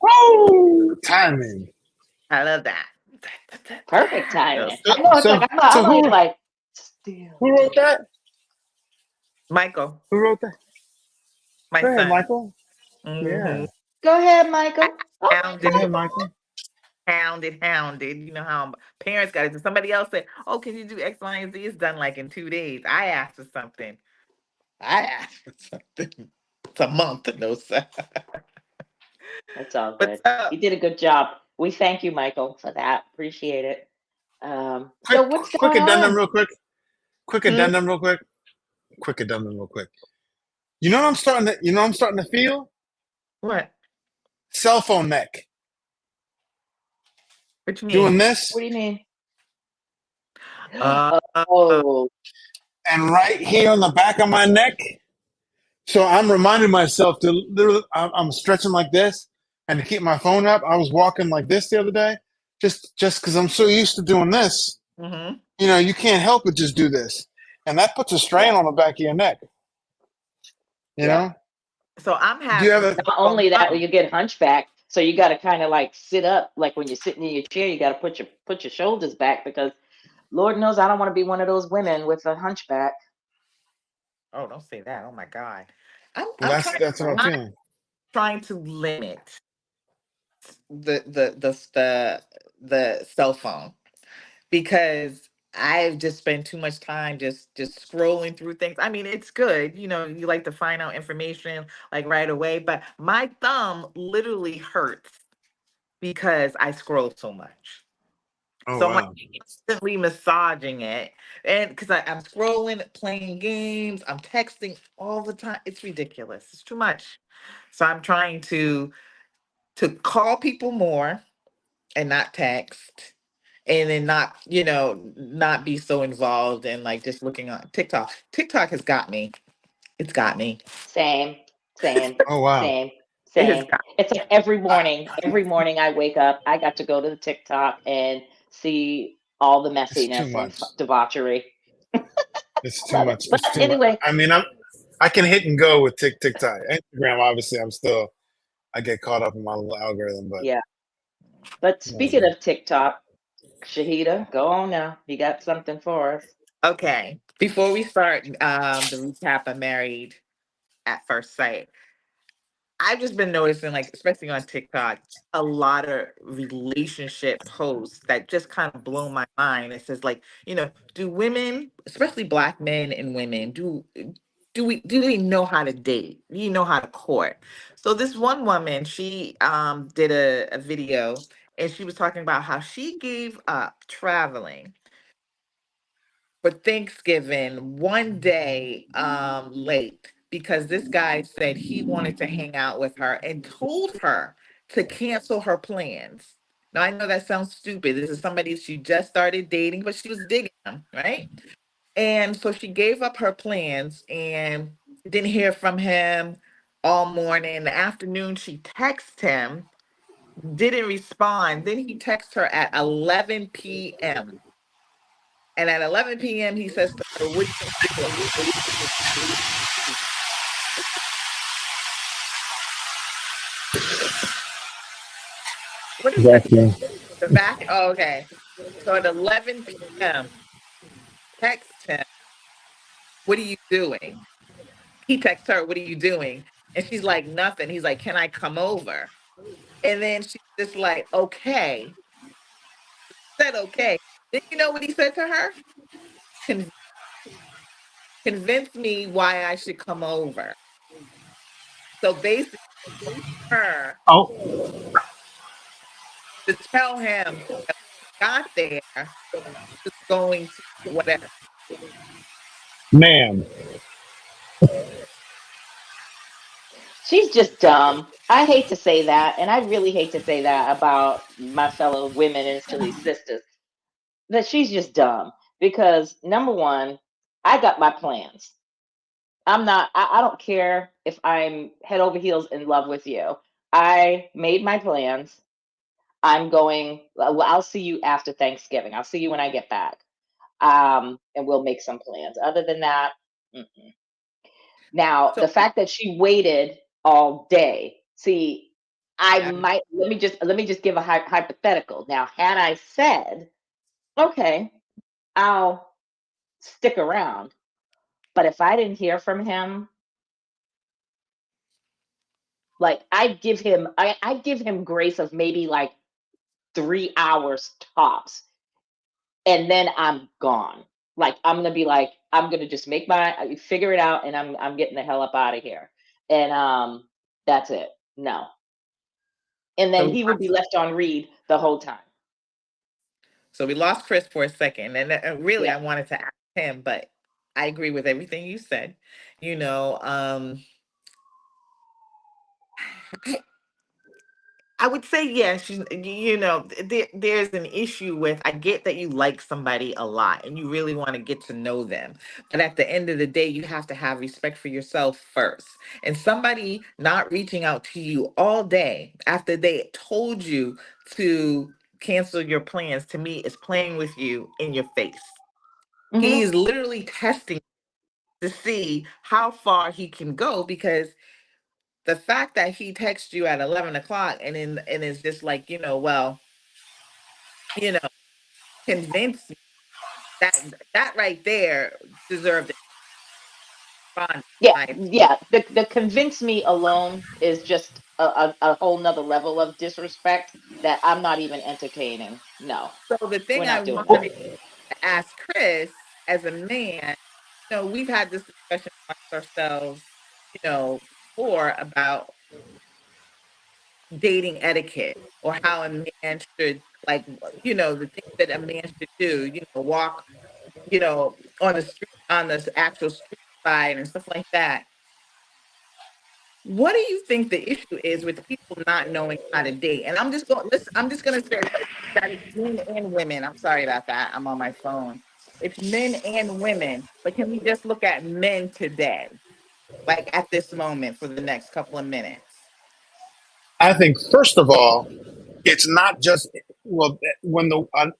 Woo! Timing. I love that. Perfect timing. So, I know it's so, like so I'm always like, still. who wrote that? Michael, Who wrote that? my Go ahead, son. Michael. Mm-hmm. Yeah. Go ahead, Michael. Oh, Go Hounded, ahead, Michael. hounded. You know how parents got it. Somebody else said, "Oh, can you do X, Y, and Z?" It's done like in 2 days. I asked for something. It's a month, no sir. it's all What's good. up? You did a good job. We thank you, Michael, for that. Appreciate it. Quick, So what's quick going addendum, on? real quick. Quick Hmm? addendum, real quick. Quick addendum, real quick. You know what I'm starting to. You know what I'm starting to feel? What? Cell phone neck. What you Doing mean? this What do you mean? Uh, uh, uh, Oh, and right here on the back of my neck. So I'm reminding myself to literally. I'm stretching like this and to keep my phone up. I was walking like this the other day, just because I'm so used to doing this. mm-hmm. You know, you can't help but just do this, and that puts a strain yeah, on the back of your neck. You yeah. know? So I'm Do you having have a? Not cell only that, phone. you get hunchback, so you got to kind of like sit up, like when you're sitting in your chair, you got to put your shoulders back because Lord knows I don't want to be one of those women with a hunchback. Oh, don't say that. Oh my God. Well, I'm trying that's what I'm I'm saying. trying to limit the cell phone because I've just spent too much time just scrolling through things. I mean, it's good, you like to find out information like right away, but my thumb literally hurts because I scroll so much. Oh So I'm like wow. constantly massaging it. And because I'm scrolling, playing games, I'm texting all the time. It's ridiculous. It's too much. So I'm trying to call people more and not text. And then not be so involved and like just looking on TikTok. TikTok has got me. It's got me. Same, same, Oh wow. same, It has same. got It's like every morning I wake up, I got to go to the TikTok and see all the It's too messiness and much. debauchery. It's I too love it. much. But It's too much. anyway, I mean, I can hit and go with TikTok. Instagram, obviously, I get caught up in my little algorithm, but yeah. But speaking whatever. of TikTok, Shahida, go on now. You got something for us. okay. Before we start the recap of Married at First Sight, I've just been noticing, like, especially on TikTok, a lot of relationship posts that just kind of blow my mind. It says, like, do women, especially black men and women, do they know how to date? Do you know how to court? So this one woman, she did a video and she was talking about how she gave up traveling for Thanksgiving one day late because this guy said he wanted to hang out with her and told her to cancel her plans. Now I know that sounds stupid. This is somebody she just started dating, but she was digging him, right? And so she gave up her plans and didn't hear from him all morning. In the afternoon, she texted him, didn't respond. Then he texts her at 11 p.m. And at 11 p.m., he says to her, "What are you doing?" What is that? That's me. The back? Oh, okay. So at 11 p.m., text him, "What are you doing?" He texts her, "What are you doing?" And she's like, "Nothing." He's like, "Can I come over?" And then she's just like, "Okay." Said, "Okay." Then you know what he said to her? Con- Convince me why I should come over. So basically, her Oh to tell him that when he got there, he was going to whatever. man. She's just dumb. I hate to say that, and I really hate to say that about my fellow women and silly sisters, that she's just dumb because number one, I got my plans. I don't care if I'm head over heels in love with you. I made my plans. I'll see you after Thanksgiving. I'll see you when I get back. And we'll make some plans. Other than that, mm-mm. Now, So the fact that she waited all day. See, yeah, let me just give a hypothetical. Now, had I said, okay, I'll stick around, but if I didn't hear from him, like I'd give him grace of maybe like 3 hours tops, and then I'm gone. Like I'm gonna be like, I'm gonna just figure it out, and I'm getting the hell up out of here. And that's it. No. And then so he would be left on read the whole time. so we lost Chris for a second, and really Yeah. I wanted to ask him, but I agree with everything you said. You know, I would say yes. There's an issue with. I get that you like somebody a lot and you really want to get to know them, but at the end of the day, you have to have respect for yourself first. And somebody not reaching out to you all day after they told you to cancel your plans, to me, is playing with you in your face. He Hmm. is literally testing to see how far he can go, because the fact that he texts you at 11 o'clock and is just like, well, you know, convince me, that right there deserved a response, Yeah, in my opinion. yeah. The convince me alone is just a whole nother level of disrespect that I'm not even entertaining. No, So the we're thing I not doing wanted that. to ask Chris as a man, we've had this discussion amongst ourselves, before about dating etiquette, or how a man should, like, the things that a man should do, walk, on the street, on the actual street side and stuff like that. What do you think the issue is with people not knowing how to date? And I'm just going to say that it's men and women. I'm sorry about that. I'm on my phone. It's men and women. But can we just look at men today, like at this moment, for the next couple of minutes? I think first of all, it's not just well when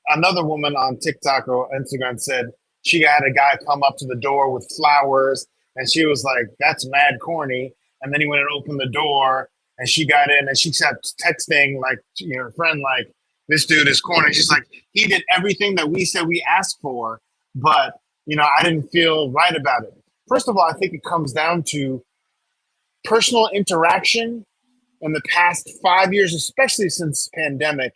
another woman on TikTok or Instagram said she had a guy come up to the door with flowers, and she was like, "That's mad corny." And then he went and opened the door, and she got in, and she kept texting like her friend, like, "This dude is corny." She's like, "He did everything that we said we asked for, but I didn't feel right about it." First of all, I think it comes down to personal interaction in the past 5 years, especially since pandemic,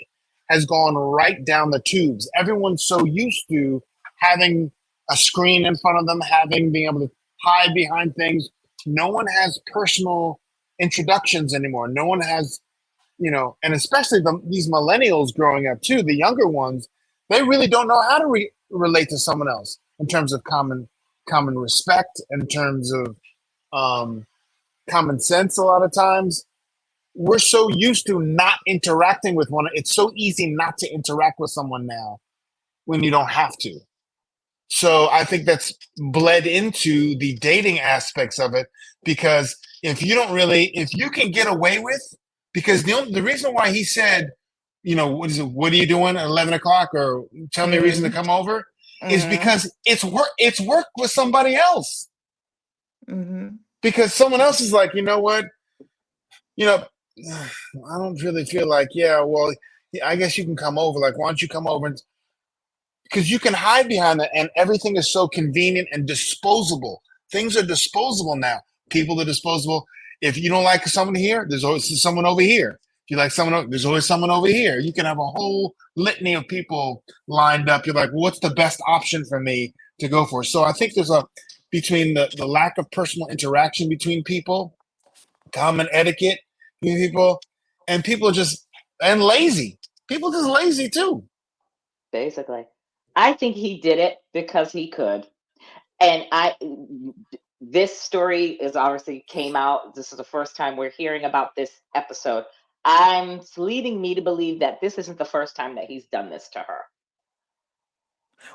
has gone right down the tubes. Everyone's so used to having a screen in front of them, being able to hide behind things. No one has personal introductions anymore. No one has, and especially these millennials growing up too, the younger ones, they really don't know how to relate to someone else in terms of common respect, in terms of um, common sense. A lot of times, we're so used to not interacting with one. It's so easy not to interact with someone now when you don't have to. So I think that's bled into the dating aspects of it, because if you can get away with, because the reason why he said, what is it? What are you doing at 11 o'clock, or tell me a reason to Mm-hmm. come over, is Mm-hmm. because it's work with somebody else, Mm-hmm. because someone else is like, you know what, you know, I don't really feel like, yeah, well, yeah, I guess you can come over. Like, why don't you come over? Because you can hide behind that, and everything is so convenient and disposable. Things are disposable now. People are disposable. If you don't like someone here, there's always someone over here. If you like someone, there's always someone over here. You can have a whole litany of people lined up. You're like, well, what's the best option for me to go for? So I think there's between the lack of personal interaction between people, common etiquette between people, and people just and lazy. People just lazy too. Basically, I think he did it because he could. And this story is obviously came out. This is the first time we're hearing about this episode. I'm leading me to believe that this isn't the first time that he's done this to her.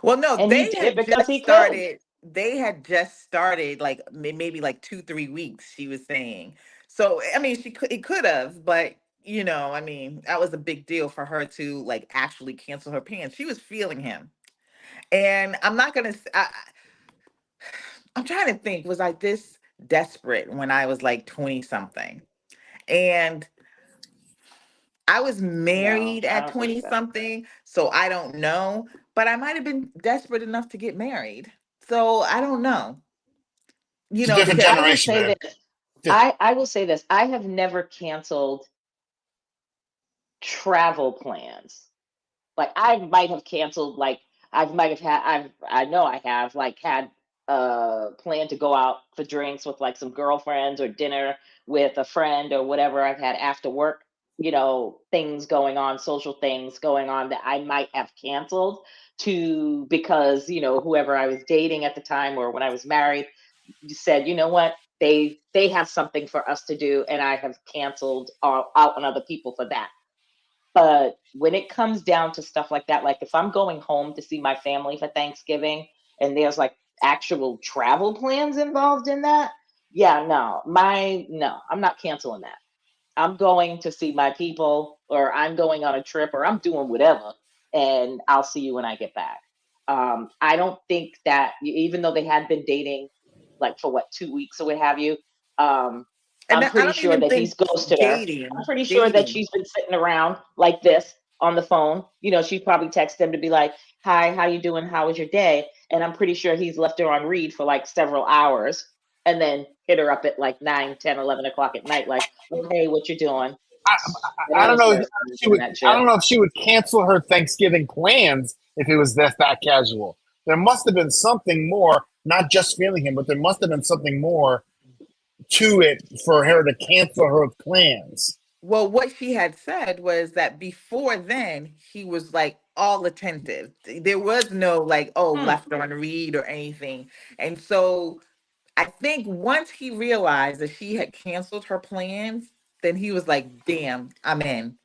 Well, no, And he they did it had because just he could. started. they had just started like maybe like 2 3 weeks, she was saying. So I mean, it could have, but you know, I mean, that was a big deal for her to like actually cancel her plans. She was feeling him, and I'm not gonna I'm trying to think, was I this desperate when I was like 20 something? And I was No, married I at don't think 20 so. something, so I don't know, but I might have been desperate enough to get married. So I don't know, It's a different because I will generation, say man. this. Di- I will say this. I have never canceled travel plans. Like I might have canceled, like I might have had, I know I have like had planned to go out for drinks with like some girlfriends or dinner with a friend or whatever. I've had after work, things going on, social things going on that I might have canceled to because, whoever I was dating at the time or when I was married said, you know what, they have something for us to do, and I have canceled out on other people for that. But when it comes down to stuff like that, like if I'm going home to see my family for Thanksgiving and there's like actual travel plans involved in that, yeah, no, I'm not canceling that. I'm going to see my people, or I'm going on a trip, or I'm doing whatever, and I'll see you when I get back. I don't think that even though they had been dating like for what 2 weeks or what have you, um, and I'm I pretty don't sure even that think he's ghosted her. I'm dating, pretty sure that dating. she's been sitting around like this on the phone. She probably texted him to be like, "Hi, how you doing? How was your day?" And I'm pretty sure he's left her on read for like several hours and then hit her up at like 9, 10, 11 o'clock at night, like, "Oh, hey, what you doing?" I, I I don't know don't know. Sarah If Simon's she doing would. that I shit. don't know if she would cancel her Thanksgiving plans if it was that casual. There must have been something more, not just feeling him, but there must have been something more to it for her to cancel her plans. Well, what she had said was that before then, he was like all attentive. There was no like, oh, Hmm. left on read or anything. And so I think once he realized that she had canceled her plans, then he was like, damn, I'm in.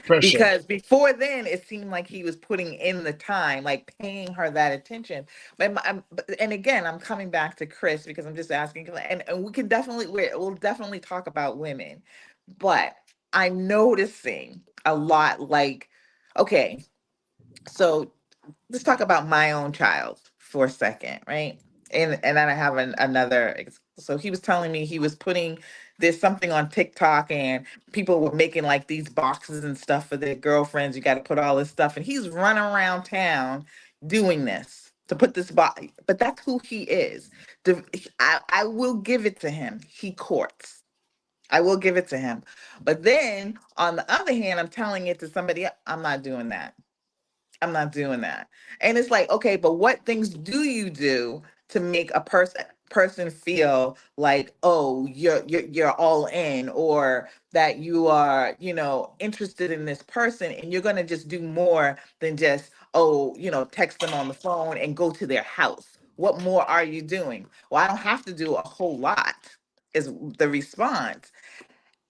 Pressure. Because before then, it seemed like he was putting in the time, like paying her that attention. And again, I'm coming back to Chris because I'm just asking, and we can definitely, we'll definitely talk about women, but I'm noticing a lot like, okay, so let's talk about my own child for a second, right? And then I have another. So he was telling me he was putting there's something on TikTok, and people were making like these boxes and stuff for their girlfriends. You got to put all this stuff, and he's running around town doing this to put this box. But that's who he is. I will give it to him. He courts. I will give it to him. But then on the other hand, I'm telling it to somebody else. I'm not doing that. I'm not doing that. And it's like, okay, but what things do you do to make a person feel like, oh, you're all in, or that you are, interested in this person, and you're gonna just do more than just, oh, text them on the phone and go to their house. What more are you doing? Well, I don't have to do a whole lot, is the response.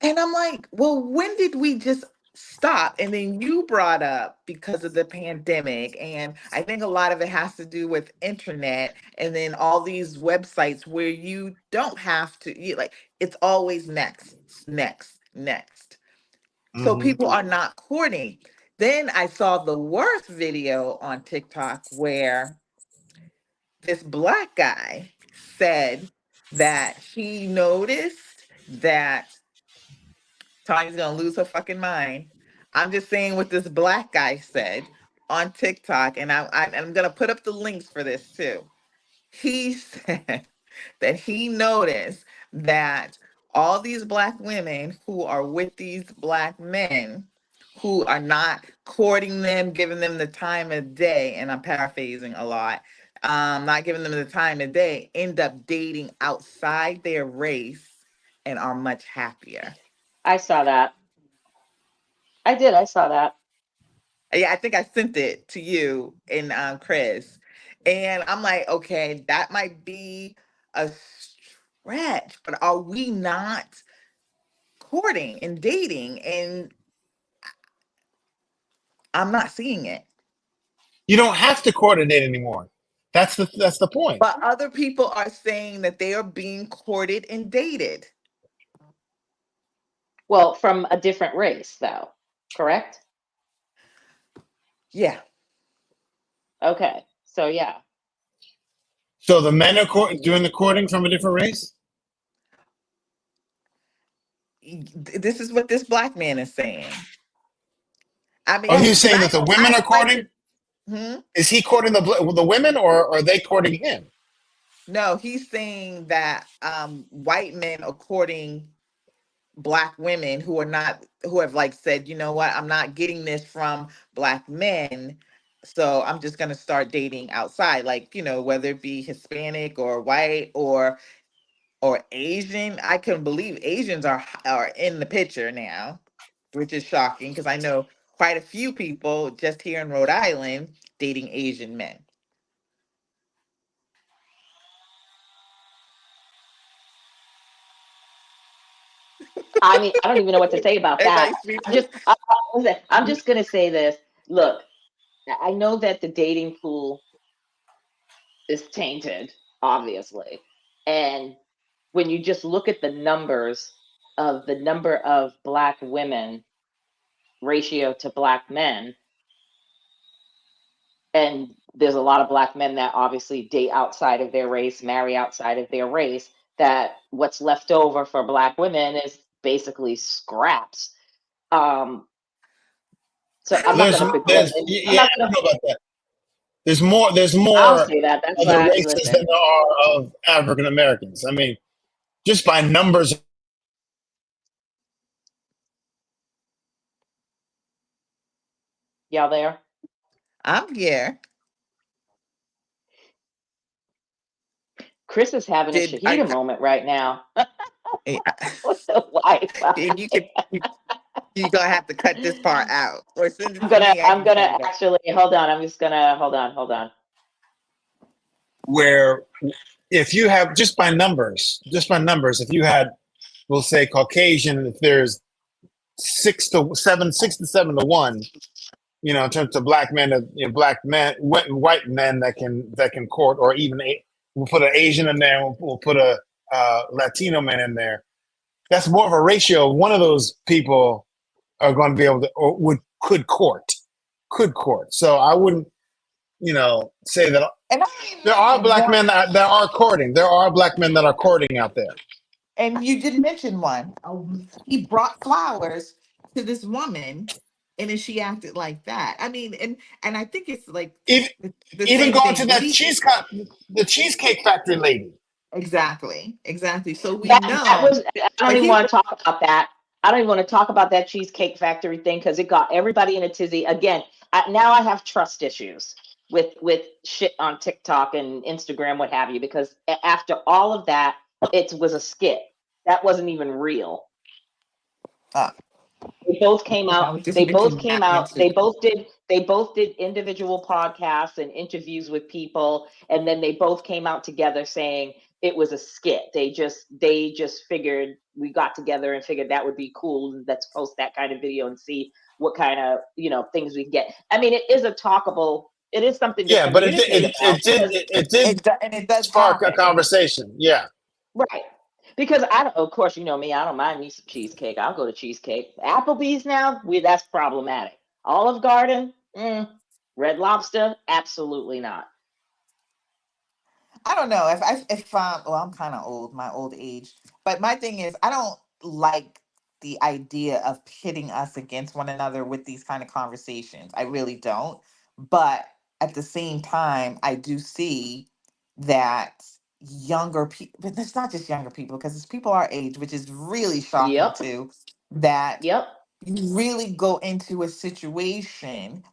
And I'm like, well, when did we just stop? And then you brought up because of the pandemic. And I think a lot of it has to do with internet and then all these websites where you don't have to, like, it's always next, next, next. So Mm-hmm. people are not courting. Then I saw the worst video on TikTok where this black guy said that he noticed that Tanya's gonna lose her fucking mind. I'm just saying what this black guy said on TikTok, and I'm gonna put up the links for this too. He said that he noticed that all these black women who are with these black men who are not courting them, giving them the time of day, and I'm paraphrasing a lot, not giving them the time of day, end up dating outside their race and are much happier. I saw that. I did. I saw that. Yeah, I think I sent it to you and Chris. And I'm like, okay, that might be a stretch, but are we not courting and dating? And I'm not seeing it. You don't have to coordinate anymore. That's the point. But other people are saying that they are being courted and dated. Well, from a different race, though, correct? Yeah. Okay, so yeah. So the men are doing the courting from a different race. This is what this black man is saying. I mean, Are you because saying I that the don't, women I are don't like courting? to. Hmm? Is he courting the women, or are they courting him? No, he's saying that white men are courting black women who are not, who have like said, you know what, I'm not getting this from black men, so I'm just gonna start dating outside, like, whether it be Hispanic or white or Asian. I couldn't believe Asians are in the picture now, which is shocking because I know quite a few people just here in Rhode Island dating Asian men. I mean, I don't even know what to say about that. Everybody speaks. I'm just gonna say this. Look, I know that the dating pool is tainted, obviously, and when you just look at the numbers of the number of black women ratio to black men, and there's a lot of black men that obviously date outside of their race, marry outside of their race, that what's left over for black women is basically scraps. Um, so I'm not There's going to begrudge there's it. I'm yeah, not I going don't to. know about that. There's I'll more say that. That's other why. races Listen, than there are of African Americans. I mean, just by numbers. y'all there? I'm here. Chris is having a Did I? Shahida moment right now Yeah. with the Wi-Fi. And you gonna have to cut this part out or send it I'm to gonna. me. I I'm can send gonna it back. actually hold on. I'm just gonna hold on. Hold on. Where if you have just by numbers, if you had, we'll say Caucasian, if there's 6 to 7 to 1, in terms of black men, black men, white men that can court, or even we'll put an Asian in there, we'll put a Latino man in there. That's more of a ratio. One of those people are going to be able to, or could court. So I wouldn't, say that And I there don't are even black want. men that are courting. There are black men that are courting out there. And you did mention one. He brought flowers to this woman, and then she acted like that. I mean, and I think it's like Even, the even same going to thing. that the Cheesecake Factory lady. Exactly, exactly. So we That know. was. I don't But even here's want to talk about that. I don't even want to talk about that Cheesecake Factory thing because it got everybody in a tizzy. Again, now I have trust issues with shit on TikTok and Instagram, what have you, because after all of that, it was a skit. That wasn't even real. uh, They both came I out. would just They both mention came that one out. too. They both did individual podcasts and interviews with people, and then they both came out together saying it was a skit. They just figured, we got together and figured that would be cool. Let's post that kind of video and see what kind of things we can get. I mean, it is a talkable. It is something to Yeah, but it communicate it, about it did because it, it did And it does spark a happen. conversation. Yeah. right. Because I don't, of course, you know me, I don't mind me some cheesecake. I'll go to cheesecake. Applebee's now, that's problematic. Olive Garden, Red Lobster, absolutely not. I don't know if well, I'm kind of old, my old age, but my thing is I don't like the idea of pitting us against one another with these kind of conversations. I really don't. But at the same time, I do see that younger people, but it's not just younger people because it's people our age, which is really shocking Yep, too, that yep. you really go into a situation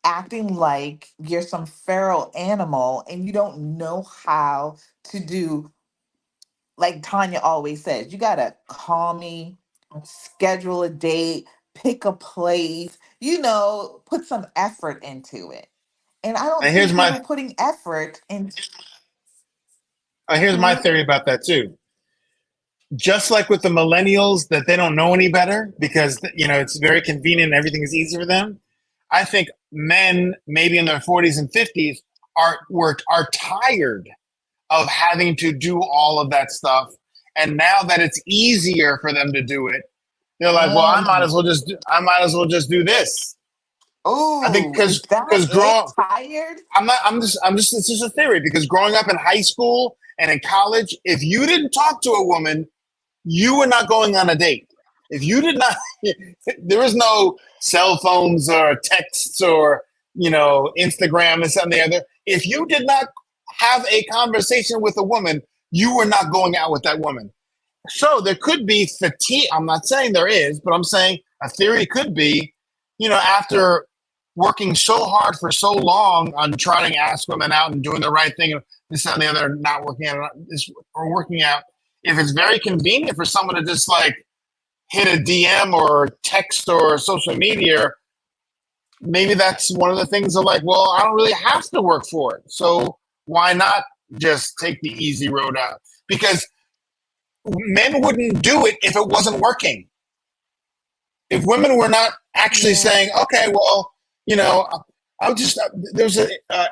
acting like you're some feral animal and you don't know how to do, like Tanya always says, you gotta call me, schedule a date, pick a place, put some effort into it. And I don't And see people putting effort into. here's my Hmm? theory about that too. Just like with the millennials, that they don't know any better because it's very convenient and everything is easy for them. I think men, maybe in their 40s and 50s, are tired of having to do all of that stuff, and now that it's easier for them to do it, they're like, well, I might as well just do this. I think Oh, is that because it? Tired? it's just a theory, because growing up in high school and in college, if you didn't talk to a woman, you were not going on a date. If you did not, there was no cell phones or texts or, Instagram and something the other. If you did not have a conversation with a woman, you were not going out with that woman. So there could be fatigue. I'm not saying there is, but I'm saying a theory could be, after working so hard for so long on trying to ask women out and doing the right thing, and this and the other, not working out, or working out. If it's very convenient for someone to just like hit a DM or text or social media, maybe that's one of the things of like, well, I don't really have to work for it. So why not just take the easy road out? Because men wouldn't do it if it wasn't working. If women were not actually saying, okay, well, there's an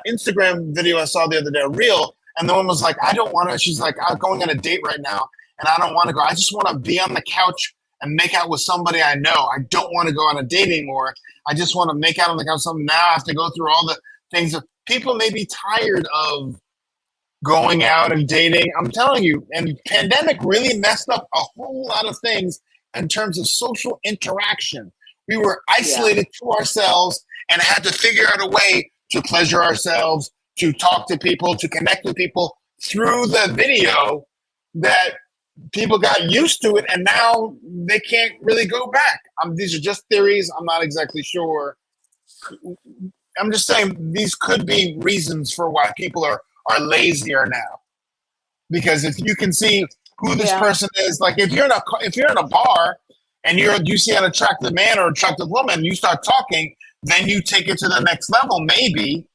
Instagram video I saw the other day, a reel, and the woman was like, I don't want to, she's like, I'm going on a date right now, and I don't want to go. I just want to be on the couch and make out with somebody I know. I don't want to go on a date anymore. I just want to make out on the couch with something. Now I have to go through all the things that people may be tired of going out and dating. I'm telling you, and pandemic really messed up a whole lot of things in terms of social interaction. We were isolated to ourselves and had to figure out a way to pleasure ourselves, to talk to people, to connect with people through the video, that people got used to it, and now they can't really go back. These are just theories. I'm not exactly sure. I'm just saying these could be reasons for why people are lazier now. Because if you can see who this person is, like if you're in a bar and you see an attractive man or attractive woman, you start talking, then you take it to the next level, maybe.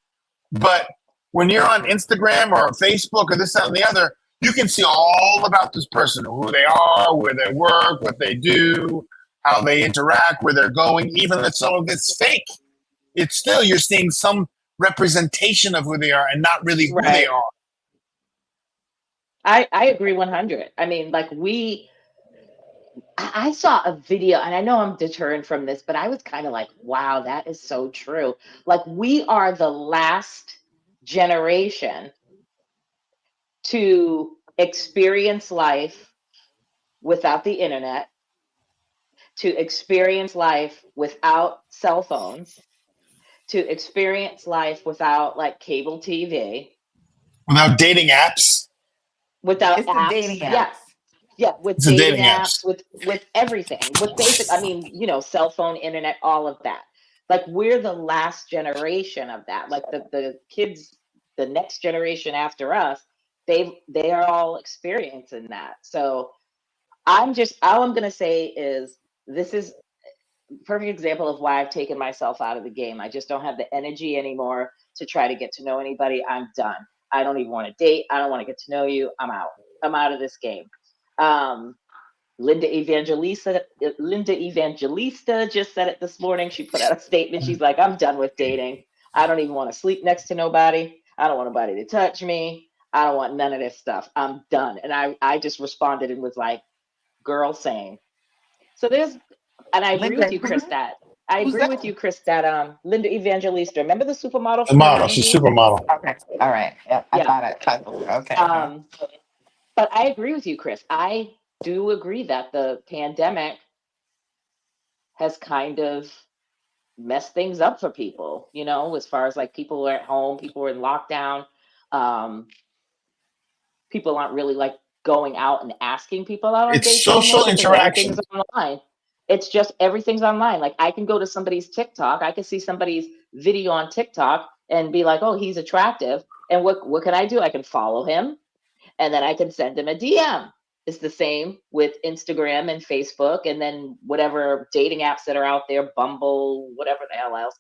But when you're on Instagram or Facebook or this, that, and the other, you can see all about this person, who they are, where they work, what they do, how they interact, where they're going. Even if some of it's fake, it's still, you're seeing some representation of who they are and not really who they are. I agree 100. I mean, like I saw a video, and I know I'm deterring from this, but I was kind of like, wow, that is so true. Like, we are the last generation to experience life without the internet, to experience life without cell phones, to experience life without like cable TV, without dating apps, without It's the apps. dating apps. Yeah, with it's a dating apps, with everything, with basic, I mean, cell phone, internet, all of that. Like, we're the last generation of that. Like the kids, the next generation after us, they are all experiencing that. So all I'm gonna say is, this is a perfect example of why I've taken myself out of the game. I just don't have the energy anymore to try to get to know anybody. I'm done. I don't even want to date. I don't want to get to know you. I'm out. I'm out of this game. Linda Evangelista just said it this morning. She put out a statement. She's like, I'm done with dating. I don't even want to sleep next to nobody. I don't want nobody to touch me. I don't want none of this stuff. I'm done. And I just responded and was like, girl, same. So and I agree with you, Chris, that Linda Evangelista, remember the supermodel the from the model. She's 90s? supermodel. Okay. All right. Yep. I thought it. Okay. But I agree with you, Chris. I do agree that the pandemic has kind of messed things up for people, as far as like people are at home, people are in lockdown. People aren't really like going out and asking people out on It's dates anymore social because interaction. everything's online. It's just everything's online. Like, I can go to somebody's TikTok, I can see somebody's video on TikTok and be like, oh, he's attractive. And what can I do? I can follow him, and then I can send him a DM. It's the same with Instagram and Facebook, and then whatever dating apps that are out there, Bumble, whatever the hell else.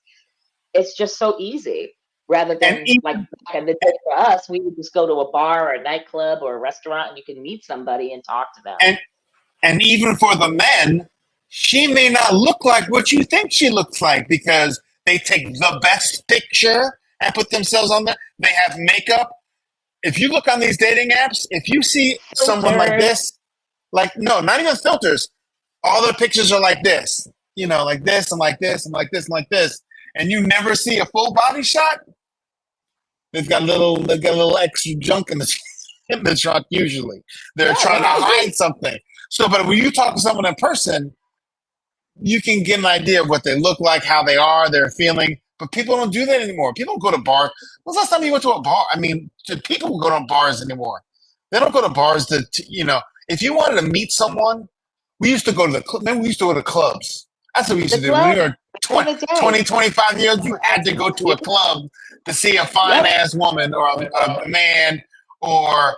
It's just so easy. Rather than like back in the day for us, we would just go to a bar or a nightclub or a restaurant, and you can meet somebody and talk to them. And even for the men, she may not look like what you think she looks like, because they take the best picture and put themselves on there. They have makeup. If you look on these dating apps, if you see someone like Filters. this, like no, not even filters. All the pictures are like this, like this and like this and like this and like this, and you never see a full body shot. They got a little extra junk in the in the shot. Usually, they're Yeah, trying to right. hide something. So, but when you talk to someone in person, you can get an idea of what they look like, how they are, their feeling. But people don't do that anymore. People don't go to bars. When's the last time you went to a bar? I mean, do people go to bars anymore? They don't go to bars if you wanted to meet someone, we used to go to remember we used to go to clubs. That's what we used The to do. When we club were back 20, in the day. 20 25 years, you had to go to a Yep. club to see a fine Yep. ass woman or a man, or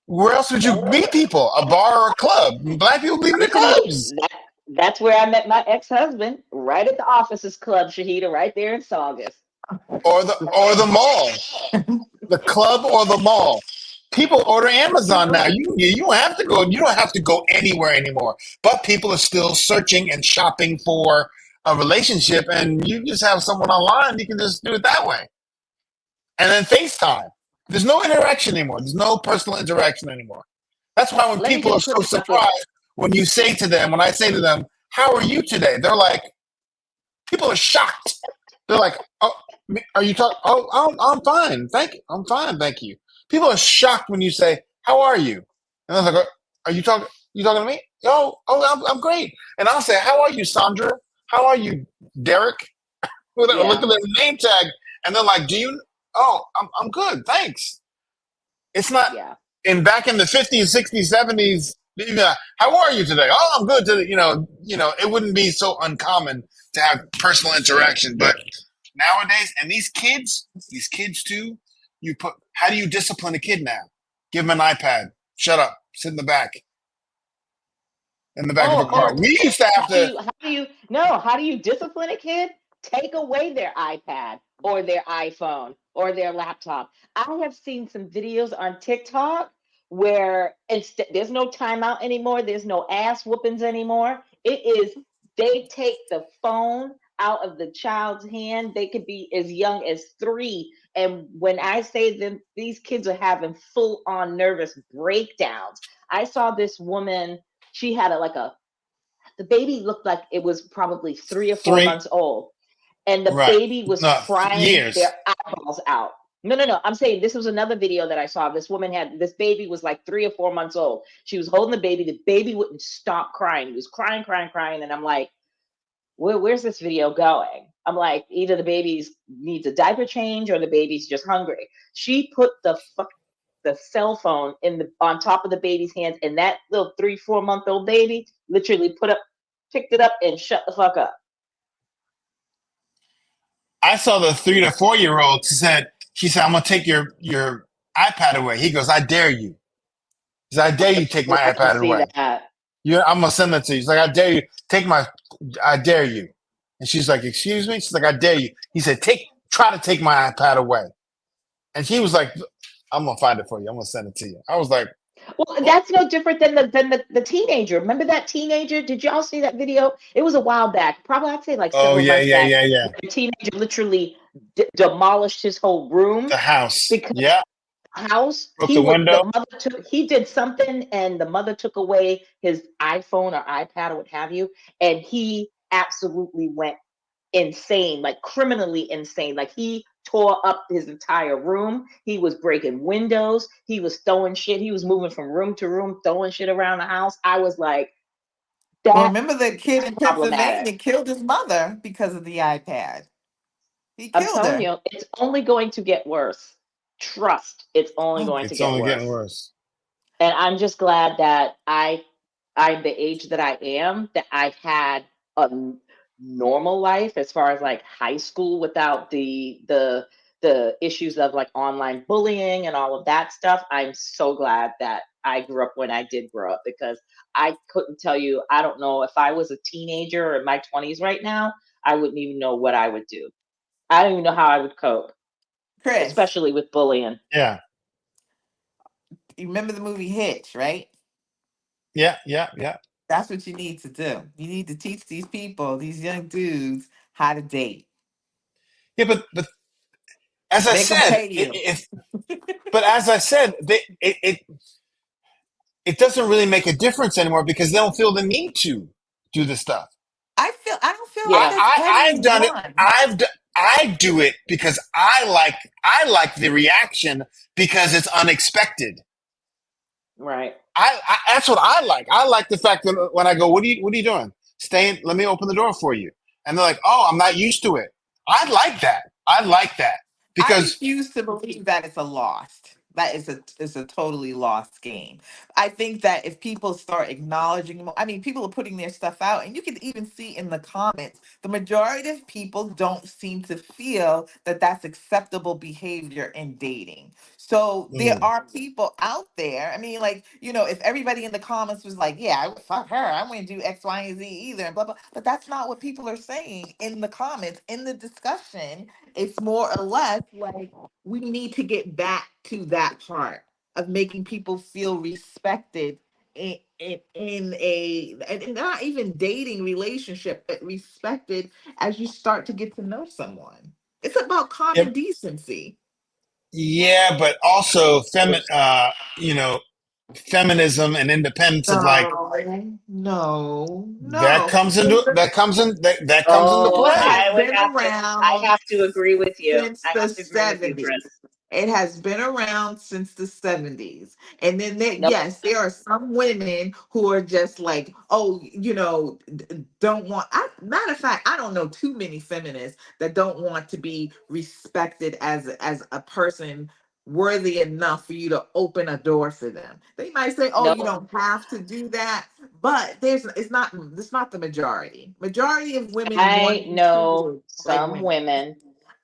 where else would you meet people? A bar or a club? Black people leaving the Literally, clubs. that's where I met my ex-husband, right at the offices club, Shahida, right there in Saugus. Or the mall, the club or the mall. People order Amazon now. You don't have to go. You don't have to go anywhere anymore. But people are still searching and shopping for a relationship, and you just have someone online. You can just do it that way, and then FaceTime. There's no interaction anymore. There's no personal interaction anymore. That's why when Let me people are just put so a bucket. surprised when you say to them, when I say to them, "How are you today?" They're like, people are shocked. They're like, "Oh, are you talking? Oh, I'm fine, thank you. I'm fine, thank you." People are shocked when you say, "How are you?" And they're like, "Are you talking? You talking to me?" I'm great. And I'll say, "How are you, Sandra? How are you, Derek?" Look Yeah, at their name tag, and they're like, "Do you? Oh, I'm good, thanks." It's not yeah. back in the 50s, 60s, 70s. How are you today? Oh, I'm good today. It wouldn't be so uncommon to have personal interaction, but nowadays, and these kids too. How do you discipline a kid now? Give them an iPad. Shut up. Sit in the back of a car. Or We used to have to. how do you discipline a kid? Take away their iPad or their iPhone or their laptop. I have seen some videos on TikTok where there's no timeout anymore. There's no ass whoopings anymore. It is they take the phone out of the child's hand. They could be as young as 3. And when I say them, these kids are having full on nervous breakdowns. I saw this woman, she had the baby looked like it was probably 3 or 4 Three. months old, and the Right. baby was No, crying years. their eyeballs out. No, no, no. I'm saying this was another video that I saw. This woman had this baby was like 3 or 4 months old. She was holding the baby. The baby wouldn't stop crying. He was crying, crying, crying. And I'm like, where's this video going? I'm like, either the baby needs a diaper change or the baby's just hungry. She put the cell phone on top of the baby's hands, and that little 3 4 month old baby literally picked it up and shut the fuck up. I saw the 3 to 4 year old. She said, "I'm gonna take your iPad away." He goes, "I dare you." He said, "I dare you take Oh, my I didn't iPad see away. that. I'm gonna send that to you." He's like, "I dare you I dare you." And she's like, "Excuse me?" She's like, "I dare you." He said, try to take my iPad away." And he was like, "I'm gonna find it for you. I'm gonna send it to you." I was like, Well, "Oh, that's no different than the teenager. Remember that teenager? Did y'all see that video? It was a while back, probably I'd say like oh several yeah, months yeah, back. yeah, yeah. The teenager literally demolished his whole room The house. because Yeah, house broke the window. the mother took he did something and the mother took away his iPhone or iPad or what have you, and he absolutely went insane, like criminally insane. Like he tore up his entire room. He was breaking windows. He was throwing shit. He was moving from room to room, throwing shit around the house. I was like, Well, that's remember the kid in problematic. Pennsylvania killed his mother because of the iPad. He I'm killed telling her. you, it's only going to get worse. Trust, it's only Oh, going to It's get only getting worse. worse. And I'm just glad that I'm the age that I am, that I've had a normal life as far as like high school without the issues of like online bullying and all of that stuff. I'm so glad that I grew up when I did grow up, because I couldn't tell you, I don't know, if I was a teenager or in my 20s right now, I wouldn't even know what I would do. I don't even know how I would cope, Chris, especially with bullying. Yeah, you remember the movie Hitch, right? yeah, yeah, yeah. That's what you need to do. You need to teach these people, these young dudes, how to date. Yeah, but as I Make them said, pay you. but as I said, it doesn't really make a difference anymore because they don't feel the need to do the stuff. I don't feel like Yeah. that's I've done it. everyone. I do it because I like the reaction because it's unexpected. Right. That's what I like. I like the fact that when I go, what are you doing? Staying. Let me open the door for you. And they're like, oh, I'm not used to it. I like that. I like that I because refuse to believe that it's a lost. That is a totally lost game. I think that if people start acknowledging, I mean, people are putting their stuff out, and you can even see in the comments, the majority of people don't seem to feel that that's acceptable behavior in dating. So there mm, are people out there. I mean, like, if everybody in the comments was like, "Yeah, I would fuck her. I wouldn't do X, Y, and Z either," and blah blah. But that's not what people are saying in the comments, in the discussion. It's more or less like we need to get back to that part of making people feel respected in a and not even dating relationship, but respected as you start to get to know someone. It's about yeah, common decency. yeah, but also you know, feminism and independence of like No, no, no. that comes into Oh, It play. has I would been have to. I around have to agree with you. since I the have to agree with you, 70s. Chris. It has been around since the 70s. And then Nope. yes, there are some women who are just like, oh, don't want matter of fact, I don't know too many feminists that don't want to be respected as a person worthy enough for you to open a door for them. They might say, oh, you Nope. don't have to do that, but it's not the majority. Majority of women want I to be know treated like some women. women.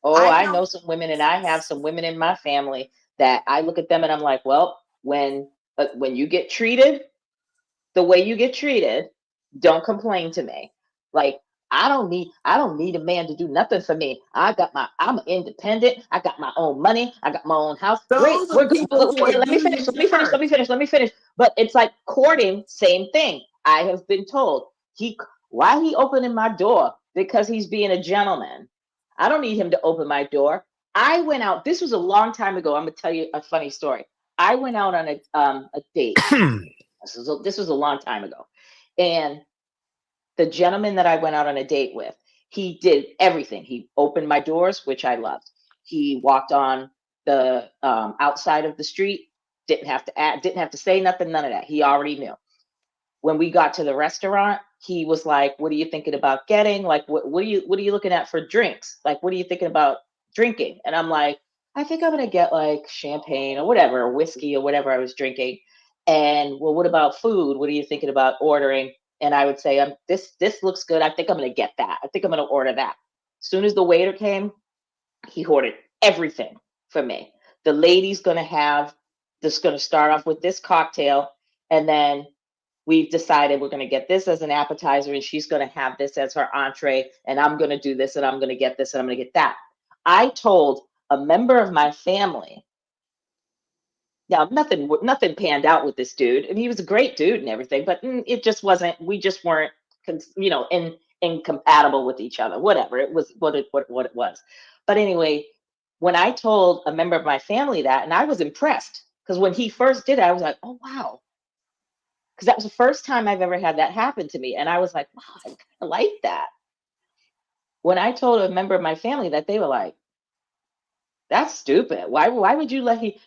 Oh, I I know know some women, and I have some women in my family that I look at them and I'm like, well, when you get treated the way you get treated, don't complain to me. Like I don't need a man to do nothing for me. I'm independent. I got my own money. I got my own house. Great. those are We're good. people who are Wait, let me finish. using Let me finish. Let her. me finish. Let me finish. But it's like courting, same thing. I have been told why he opening my door because he's being a gentleman. I don't need him to open my door. I went out. This was a long time ago. I'm gonna tell you a funny story. I went out on a date. This was a long time ago, and the gentleman that I went out on a date with, he did everything. He opened my doors, which I loved. He walked on the outside of the street. Didn't have to say nothing. None of that. He already knew. When we got to the restaurant, he was like, "What are you thinking about getting? Like, what are you looking at for drinks? Like, what are you thinking about drinking?" And I'm like, "I think I'm gonna get like champagne or whatever, or whiskey or whatever I was drinking." And well, what about food? What are you thinking about ordering? And I would say, this looks good. I think I'm gonna get that. I think I'm gonna order that. As soon as the waiter came, he ordered everything for me. The lady's gonna have this. Gonna start off with this cocktail, and then we've decided we're going to get this as an appetizer and she's going to have this as her entree, and I'm going to do this and I'm going to get this and I'm going to get that. I told a member of my family. Now, nothing panned out with this dude, and he was a great dude and everything, but it just wasn't. We just weren't, incompatible with each other. Whatever it was, what it was. But anyway, when I told a member of my family that, and I was impressed because when he first did it, I was like, oh wow, because that was the first time I've ever had that happen to me. And I was like, wow, I kind of like that. When I told a member of my family that, they were like, that's stupid. Why would you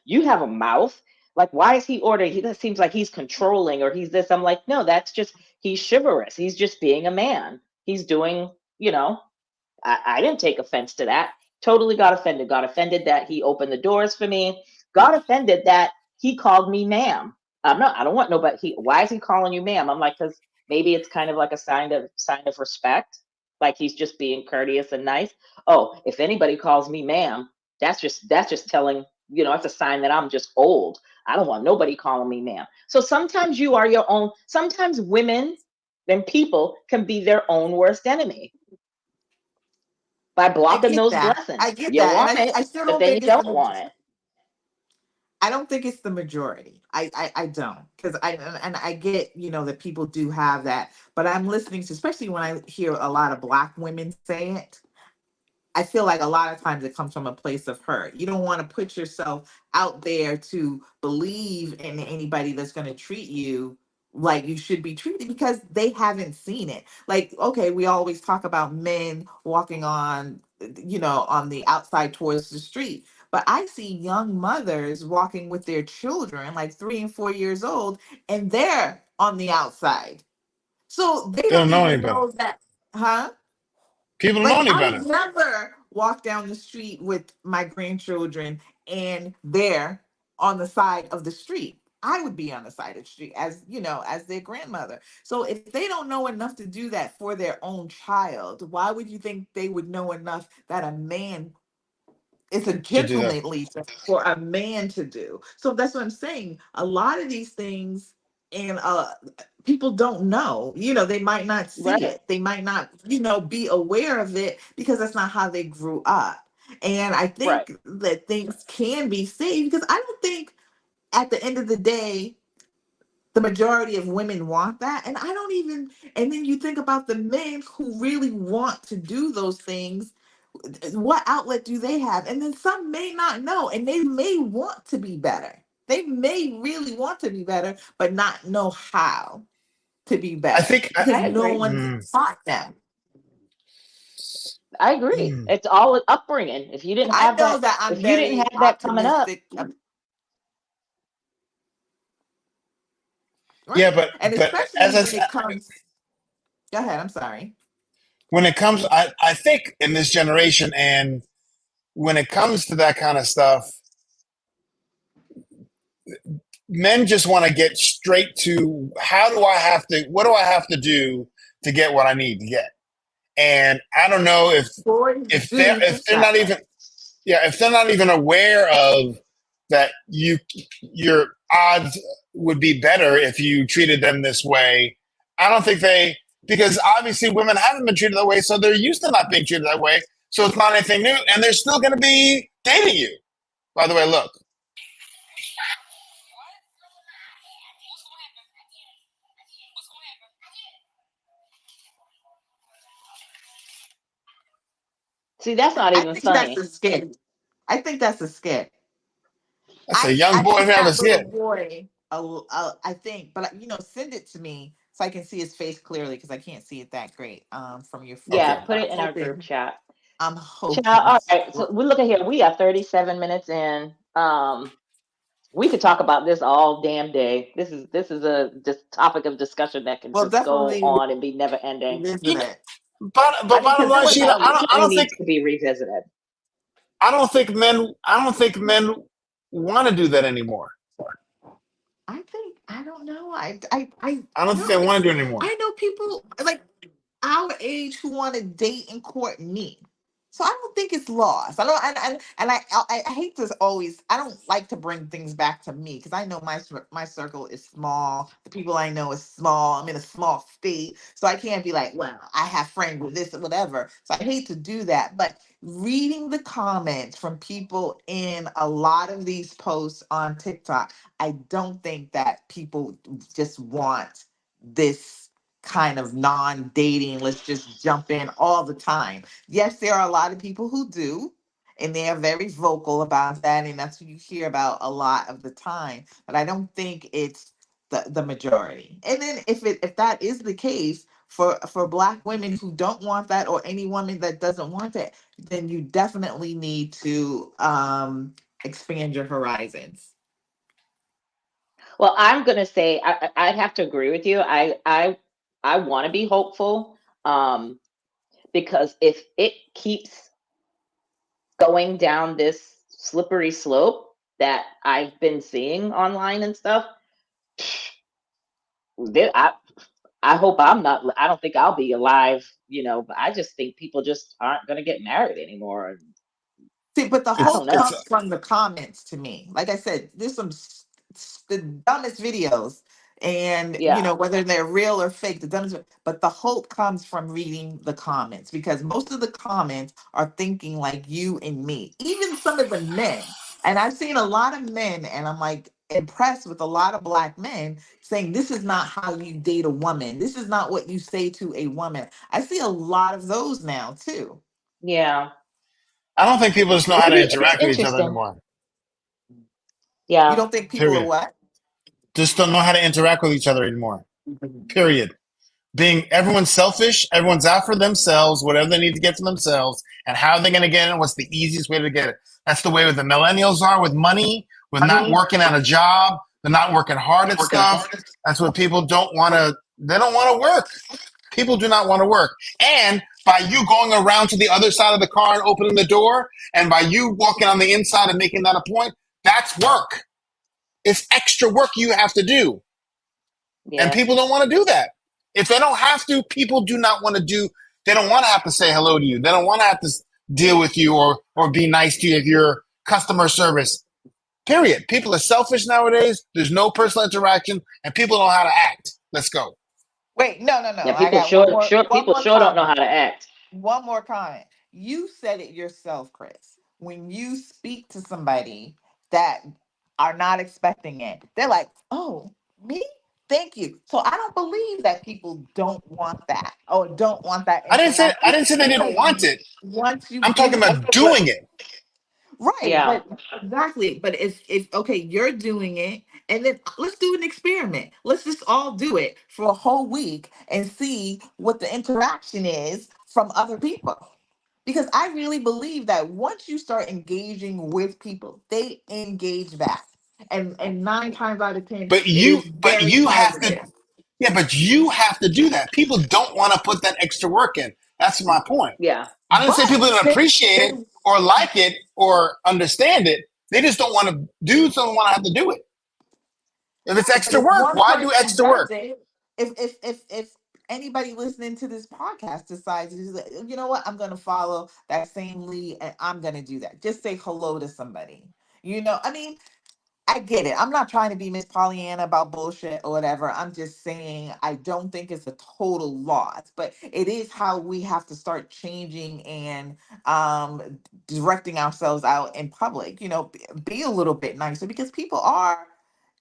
you have a mouth? Like, why is he ordering? That seems like he's controlling or he's this. I'm like, no, that's just, he's chivalrous. He's just being a man. He's doing, you know, I didn't take offense to that. Totally got offended. Got offended that he opened the doors for me. Got offended that he called me ma'am. I don't want nobody. Why is he calling you ma'am? I'm like, because maybe it's kind of like a sign of respect. Like he's just being courteous and nice. Oh, if anybody calls me ma'am, that's just telling, it's a sign that I'm just old. I don't want nobody calling me ma'am. So sometimes you are your own. Sometimes women and people can be their own worst enemy by I blocking get those that. I blessings. get You that, and want it, I still but don't then you think it's don't the. want it. I don't think it's the majority. I don't, because I get, that people do have that, but I'm listening to, especially when I hear a lot of black women say it. I feel like a lot of times it comes from a place of hurt. You don't want to put yourself out there to believe in anybody that's going to treat you like you should be treated because they haven't seen it. Like, okay, we always talk about men walking on, on the outside towards the street. But I see young mothers walking with their children, like 3 and 4 years old, and they're on the outside. So they They don't don't know any even better. know that, huh? People don't know Like any I better. would never walk down the street with my grandchildren and they're on the side of the street. I would be on the side of the street as, as their grandmother. So if they don't know enough to do that for their own child, why would you think they would know enough that a man, it's a To do that. gentlemanly thing for a man to do? So that's what I'm saying. A lot of these things, and people don't know, they might not see Right. it, they might not, be aware of it because that's not how they grew up. And I Right. think that things can be saved because I don't think at the end of the day the majority of women want that. And I don't even, and then you think about the men who really want to do those things, what outlet do they have? And then some may not know, and they may want to be better. They may really want to be better, but not know how to be I better think. because I no agree. one taught them. I agree. It's all upbringing. If you didn't I have know that, that I'm if you didn't very have that coming up, optimistic, Yeah, right? but And as especially I when said, it comes, go ahead, I'm sorry. when it comes, I think in this generation, and when it comes to that kind of stuff, men just want to get straight to what do I have to do to get what I need to get? And I don't know Boys if they're do if think they're that not way. even if they're not even aware of that your odds would be better if you treated them this way. I don't think because obviously women haven't been treated that way, so they're used to not being treated that way. So it's not anything new, and they're still going to be dating you. By the way, look, see, that's not I even think that's funny. a skit. I think that's a skit. that's a I young boy think having a that little skit. boy, I think, but send it to me so I can see his face clearly because I can't see it that great from your Yeah, Okay, phone. put it in our group chat. I'm Child, hoping. all right. So we look at here. We are 37 minutes in. We could talk about this all damn day. This is a just topic of discussion that can Well, just go definitely on and be never ending. revisit you know, it. but I mean, bottom because line, it Sheila, definitely needs to be revisited. I don't think men want to do that anymore. I don't know. I don't think they No, want to do it anymore. I know people like our age who want to date and court me. So I don't think it's lost. I don't, I hate to always. I don't like to bring things back to me because I know my circle is small. The people I know is small. I'm in a small state, so I can't be like, well, I have friends with this or whatever. So I hate to do that. But reading the comments from people in a lot of these posts on TikTok, I don't think that people just want this kind of non-dating, let's just jump in all the time. Yes, there are a lot of people who do, and they are very vocal about that, and that's what you hear about a lot of the time. But I don't think it's the majority. And then if that is the case for Black women who don't want that, or any woman that doesn't want it, then you definitely need to expand your horizons. Well, I'm gonna say I'd have to agree with you. I want to be hopeful, um, because if it keeps going down this slippery slope that I've been seeing online and stuff, there- I hope I'm not. I don't think I'll be alive. But I just think people just aren't gonna get married anymore. See, but the I don't hope know. comes from the comments to me. Like I said, there's the dumbest videos, and Yeah, whether they're real or fake, the dumbest. But the hope comes from reading the comments because most of the comments are thinking like you and me. Even some of the men, and I've seen a lot of men, and I'm like impressed with a lot of Black men saying this is not how you date a woman. This is not what you say to a woman. I see a lot of those now too. yeah. I don't think people just know how to It's interact with each other interesting. anymore. You Yeah. don't think people are Period. what? Just don't know how to interact with each other anymore. Period. Being everyone's selfish, everyone's out for themselves, whatever they need to get to themselves, and how they're going to get it, and what's the easiest way to get it. That's the way with the millennials are with money, with not working at a job, they're not working hard at stuff. That's what people don't want to. They don't want to work. People do not want to work. And by you going around to the other side of the car and opening the door, and by you walking on the inside and making that a point, that's work. It's extra work you have to do. And Yeah. people don't want to do that. If they don't have to, people do not want to do, they don't want to have to say hello to you. They don't want to have to deal with you or be nice to you if you're customer service. Period. People are selfish nowadays. There's no personal interaction and people don't know how to act. Let's go. Wait, no. Yeah. I People got one sure, more. sure, One people more sure don't know comment. how to act. One more comment. You said it yourself, Chris. When you speak to somebody that are not expecting it, they're like, "Oh, me? Thank you." So I don't believe that people don't want that or don't want that I interaction didn't say they didn't because want it. once you I'm give talking it, about doing it. right? Yeah. But exactly. But it's okay. You're doing it, and then let's do an experiment. Let's just all do it for a whole week and see what the interaction is from other people. Because I really believe that once you start engaging with people, they engage back, and 9 times out of 10, it is But very you have to, positive. yeah, but you have to do that. People don't want to put that extra work in. That's my point. Yeah. I didn't say But people didn't they, appreciate it they or like it or understand it. They just don't want to do, don't want to have to do it. If it's right, but extra if work, one why do person extra does work? it, if anybody listening to this podcast decides, you know what, I'm going to follow that same lead and I'm going to do that. Just say hello to somebody. I mean, I get it. I'm not trying to be Miss Pollyanna about bullshit or whatever. I'm just saying I don't think it's a total loss, but it is how we have to start changing and directing ourselves out in public. Be a little bit nicer because people are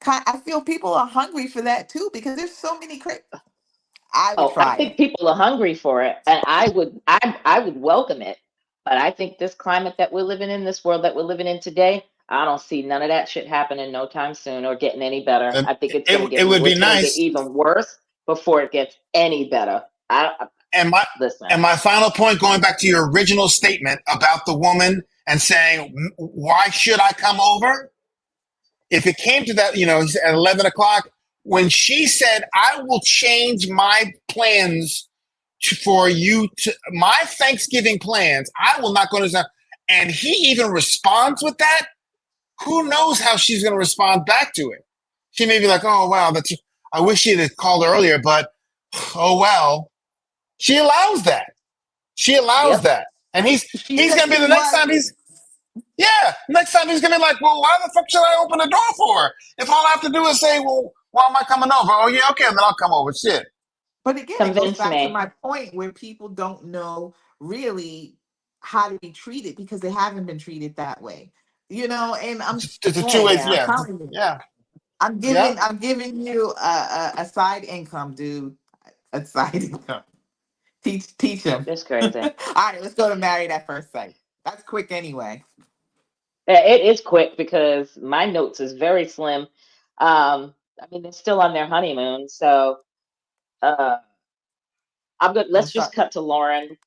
I feel people are hungry for that too because there's so many I would Oh, I try think it. people are hungry for it, and I would welcome it. But I think this climate that we're living in, this world that we're living in today, I don't see none of that shit happening no time soon or getting any better. And I think it would be it's gonna get nice. even worse before it gets any better. And my Listen. and my final point, going back to your original statement about the woman and saying, why should I come over? If it came to that, at 11 o'clock, when she said, I will change my plans for you to my Thanksgiving plans, I will not go to, and he even responds with that, who knows how she's going to respond back to it? She may be like, oh, wow, I wish she had called earlier, but oh, well. She allows that. She allows Yep. that. And he's She he's said gonna be she the next time was, next time he's gonna be like, well, why the fuck should I open the door for? If all I have to do is say, well, why am I coming over? Oh yeah, okay, then I'll come over. Shit. but again, it goes Convince back to me. my point where people don't know really how to be treated because they haven't been treated that way. And It's a two hey, ways. Yeah. I'm Yeah, telling you, yeah, I'm yeah. giving I'm giving you a side income, dude. A side income. Teach him. It's All crazy. right, let's go to Married at First Sight. That's quick anyway. It is quick because my notes is very slim. I mean, they're still on their honeymoon, so uh, I'm good. Gonna Let's just start. cut to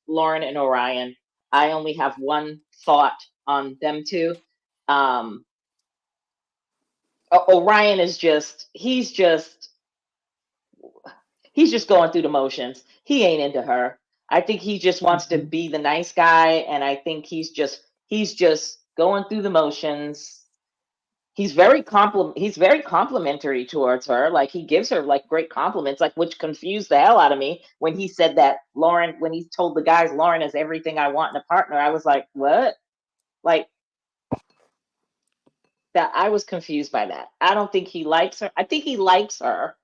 Lauren and Orion. I only have one thought on them two. Um, Orion is he's just going through the motions. He ain't into her. I think he just wants to be the nice guy, and I think he's just going through the motions. He's very complimentary towards her. Like he gives her like great compliments, like which confused the hell out of me when he said that Lauren, when he told the guys Lauren is everything I want in a partner. I was like, what? Like that I was confused by that. I don't think he likes her. I think he likes her,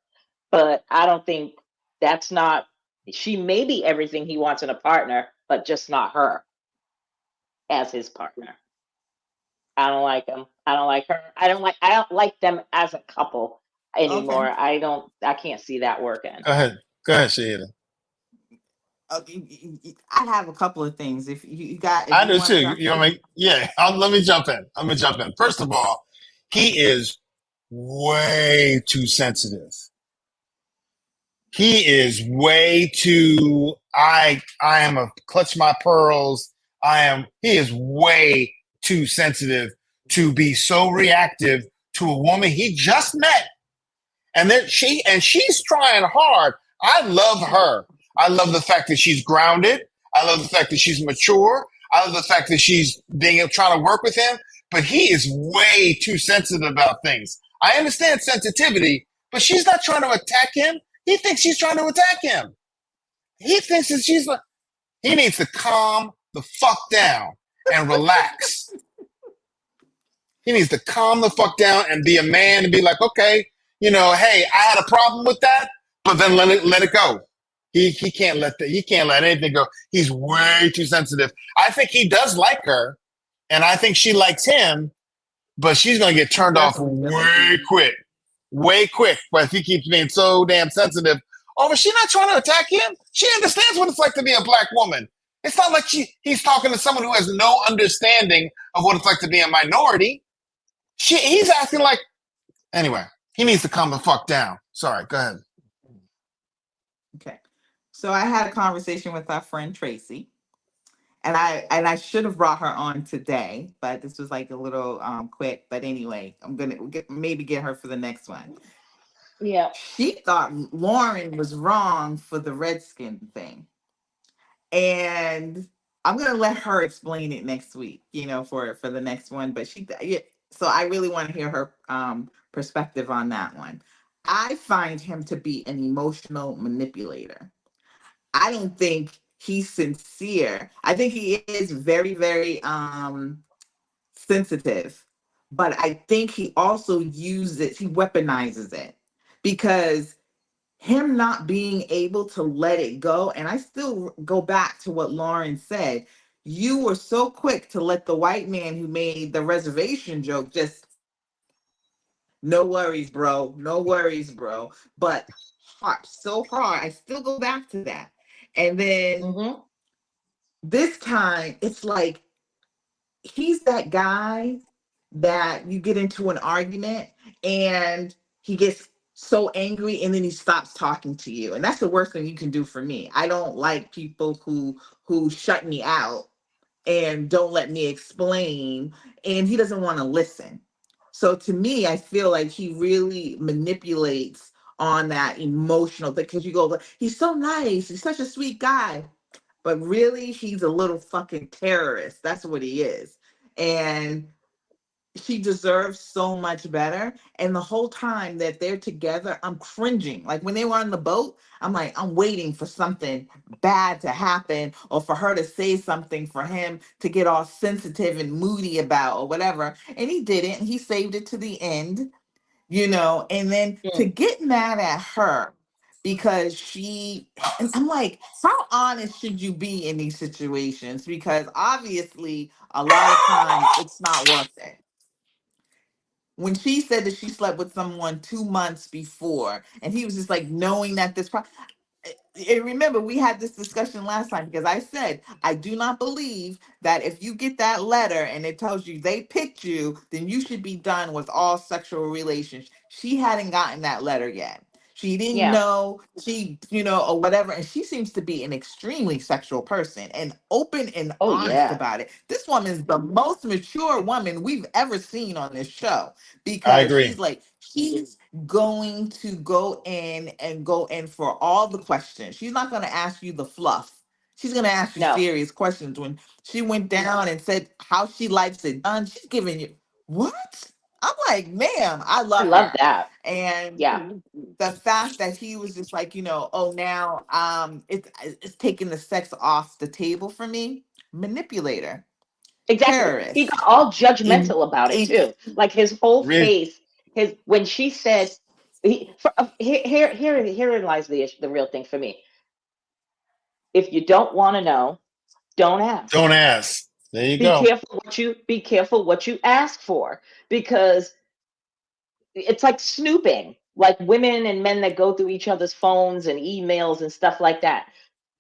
but I don't think that's not she may be everything he wants in a partner, but just not her as his partner. I don't like him. I don't like her. I don't like them as a couple Okay. anymore. I can't see that working. Go ahead, Sheila. I have a couple of things. If you got, if I you do want to too. jump You know, in. let me jump in. I'm gonna jump in. First of all, he is way too sensitive. He is way too. I am a clutch my pearls. He is way too sensitive to be so reactive to a woman he just met, and then she's trying hard. I love her. I love the fact that she's grounded. I love the fact that she's mature. I love the fact that she's trying to work with him. But he is way too sensitive about things. I understand sensitivity, but she's not trying to attack him. He thinks she's trying to attack him. He thinks that he needs to calm the fuck down and relax. He needs to calm the fuck down and be a man and be like, okay, hey, I had a problem with that, but then let it go. He can't let anything go. He's way too sensitive. I think he does like her, and I think she likes him, but she's gonna get He turned off definitely does like you. way quick. But if he keeps being so damn sensitive, but she's not trying to attack him. She understands what it's like to be a black woman. It's not like he's talking to someone who has no understanding of what it's like to be a minority. He's acting like, anyway, he needs to calm the fuck down. Sorry, go ahead. Okay. So I had a conversation with our friend Tracy, and I should have brought her on today, but this was like a little quick. But anyway, I'm gonna maybe get her for the next one. Yeah. She thought Lauren was wrong for the redskin thing, and I'm gonna let her explain it next week. For the next one. But yeah, so I really want to hear her perspective on that one. I find him to be an emotional manipulator. I don't think he's sincere. I think he is very, very sensitive, but I think he also he weaponizes it because him not being able to let it go. And I still go back to what Lauren said. You were so quick to let the white man who made the reservation joke just, no worries, bro. No worries, bro. But hard, so hard. I still go back to that. And then Mm-hmm. this time, it's like he's that guy that you get into an argument and he gets so angry and then he stops talking to you. And that's the worst thing you can do for me. I don't like people who shut me out and don't let me explain, and he doesn't want to listen. So to me, I feel like he really manipulates on that emotional thing, because you go, he's so nice, he's such a sweet guy, but really he's a little fucking terrorist. That's what he is. And she deserves so much better. And the whole time that they're together, I'm cringing. Like when they were on the boat, I'm like, I'm waiting for something bad to happen, or for her to say something for him to get all sensitive and moody about, or whatever. And he didn't. He saved it to the end. And then to Mm. get mad at her because and I'm like, how honest should you be in these situations? Because obviously, a lot of times it's not worth it. When she said that she slept with someone 2 months before, and he was just like, knowing that and remember, we had this discussion last time, because I said, I do not believe that if you get that letter and it tells you they picked you, then you should be done with all sexual relations. She hadn't gotten that letter yet. She didn't Yeah. know, or whatever. And she seems to be an extremely sexual person and open and Oh honest yeah. about it. This woman is the most mature woman we've ever seen on this show, I because agree. she's going to go in for all the questions. She's not going to ask you the fluff. She's going to ask you No. serious questions. When she went down and said how she likes it done, she's giving you what? I'm like, ma'am, I I love love her. that. And Yeah. the fact that he was just like, oh, now it's taking the sex off the table for me. Manipulator, Exactly. He got terrorist. all In, judgmental about it in, too. Like his whole Re- face, his when she said, herein lies the real thing for me. If you don't want to know, don't ask. don't ask. There you Be go. careful what you ask for, because it's like snooping, like women and men that go through each other's phones and emails and stuff like that.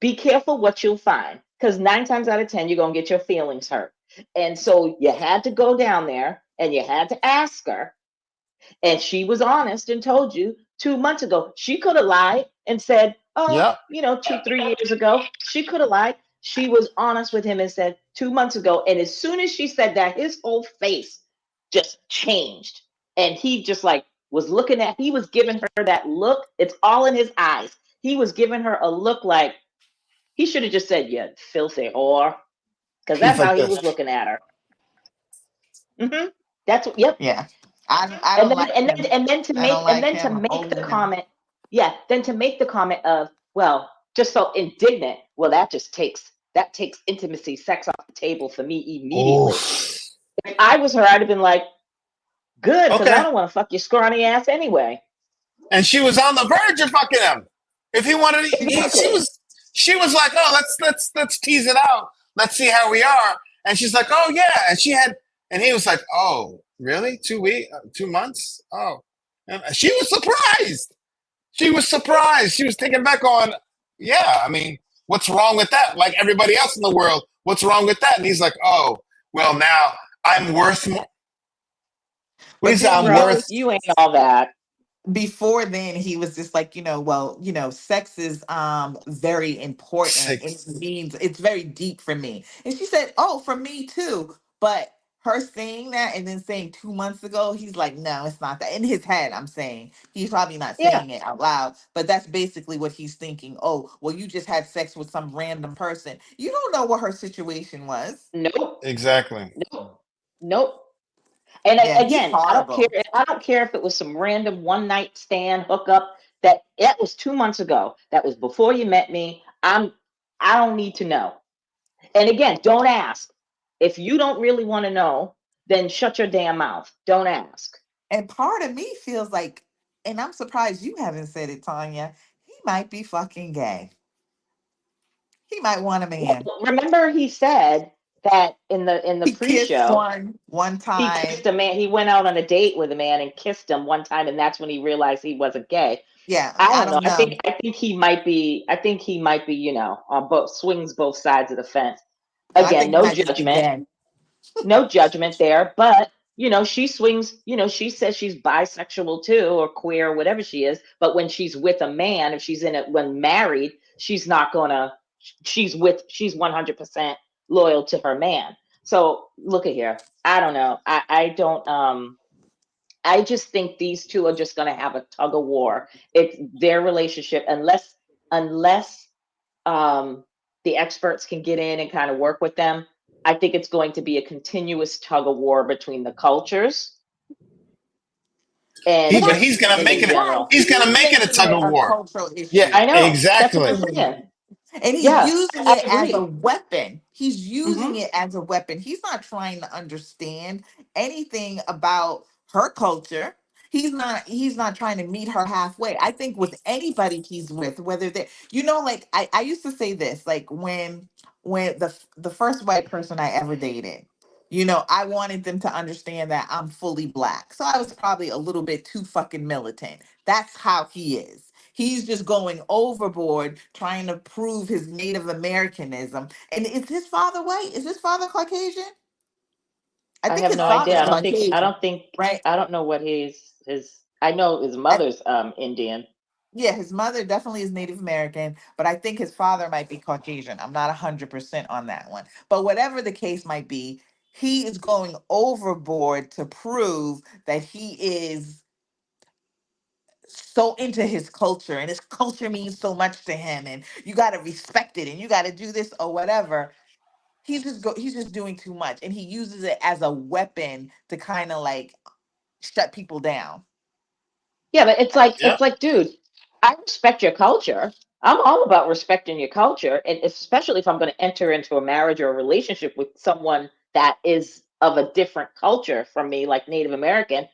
be careful what you'll find, because 9 times out of 10 you're gonna get your feelings hurt. And so you had to go down there and you had to ask her, and she was honest and told you 2 months ago. She could have lied and said, oh, Yep. 2, 3 years ago. She could have lied. She was honest with him and said 2 months ago. And as soon as she said that, his whole face just changed. And he just like was looking at, he was giving her that look. It's all in his eyes. He was giving her a look like he should have just said, "You filthy whore," because He's that's like how he this. was looking at her. hmm That's yep. Yeah. I and don't then like and then him. and then to I don't make and like then to him make the over him. comment, yeah, then to make the comment of, well, just so indignant, well, that takes intimacy, sex off the table for me Oh. immediately. If I was her, I'd have been like, good, because I Okay. don't want to fuck your scrawny ass anyway. And she was on the verge of fucking him. If he wanted, Exactly. she was like, oh, let's tease it out. Let's see how we are. And she's like, oh yeah. And she had, and he was like, oh, really? 2 weeks, 2 months? Oh, and she was surprised. She was surprised. She was taken back on. Yeah, I mean, what's wrong with that? Like everybody else in the world, what's wrong with that? And he's like, oh, well, now I'm worth more. What But is that? then, I'm Bro, worth. you ain't all that. before then he was just like, well, sex is very important. Six. It means it's very deep for me. And she said, oh, for me too. But her saying that and then saying 2 months ago, he's like, no, it's not that. In his head, I'm saying he's probably not Yeah. saying it out loud, but that's basically what he's thinking. Oh, well, you just had sex with some random person. You don't know what her situation was. Nope. Exactly. Nope. Nope. And Yeah, he's again, I don't care. horrible. I don't care if it was some random one night stand hookup. That was 2 months ago. That was before you met me. I don't need to know. And again, don't ask. If you don't really want to know, then shut your damn mouth. Don't ask. And part of me feels like, and I'm surprised you haven't said it, Tanya, he might be fucking gay. He might want a man. Well, remember, he said that in the He kissed pre-show, one he time. kissed a man. He went out on a date with a man and kissed him one time, and that's when he realized he wasn't gay. Yeah, I I don't know. don't I know. think I think he might be. I think he might be. On both swings, both sides of the fence. No, I Again, think he no might just be judgment, gay. no judgment there. But she swings. She says she's bisexual too, or queer, or whatever she is. But when she's with a man, if she's in it when married, she's not gonna. She's 100% loyal to her man. So look at here. I don't know. I don't. I just think these two are just going to have a tug of war. It's their relationship, unless um, the experts can get in and kind of work with them. I think it's going to be a continuous tug of war between the cultures He, and but But just he's gonna women make in it. right, general. He's gonna he's make it a making tug it of a war. cultural Yeah, issue. I know. That's what I'm exactly. saying. And he's Yeah, using I it as a agree. weapon. He's using hmm it as a weapon. He's not trying to understand anything about her culture. He's not trying to meet her halfway. I think with anybody he's with, whether they like I used to say this, like when the first white person I ever dated, I wanted them to understand that I'm fully black. So I was probably a little bit too fucking militant. That's how he is. He's just going overboard trying to prove his Native Americanism. And is his father white? Is his father Caucasian? I I think have his no idea. father's I don't think. I Caucasian, don't think. right? I don't know what his. I know his I, mother's Indian. yeah, his mother definitely is Native American, but I think his father might be Caucasian. I'm not 100% on that one. But whatever the case might be, he is going overboard to prove that he is so into his culture and his culture means so much to him and you got to respect it and you got to do this or whatever. He's just doing too much and he uses it as a weapon to kind of like shut people down. Yeah, but Yep. dude, I respect your culture. I'm all about respecting your culture, and especially if I'm going to enter into a marriage or a relationship with someone that is of a different culture from me, like Native American.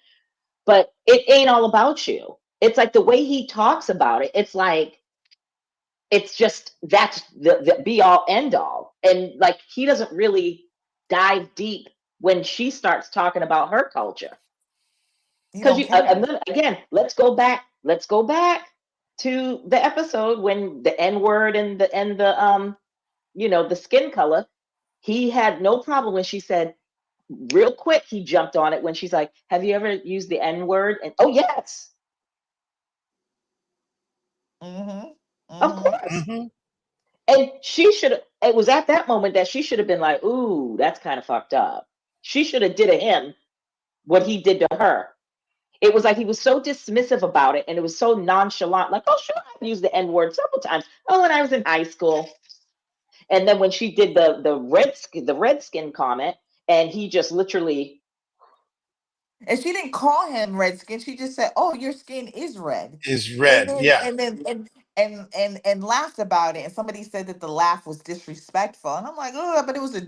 But it ain't all about you. It's like the way he talks about it. It's like it's just that's the be all end all, and like he doesn't really dive deep when she starts talking about her culture. He Because don't you care. and then again, let's go back. Let's go back. to the episode when the N-word and the the skin color, he had no problem when she said real quick, he jumped on it when she's like, have you ever used the N-word? And oh yes, Mm-hmm. of Mm-hmm. course. Mm-hmm. And it was at that moment that she should have been like, ooh, that's kind of fucked up. She should have did to him what he did to her. It was like he was so dismissive about it, and it was so nonchalant, like, oh, sure, I've used the N-word several times. Oh, when I was in high school. And then when she did the redskin comment, and he just literally, And she didn't call him redskin. She just said, "Oh, your skin is red," Is and red. then Yeah. and laughed about it. And somebody said that the laugh was disrespectful, and I'm like, oh, but it was a.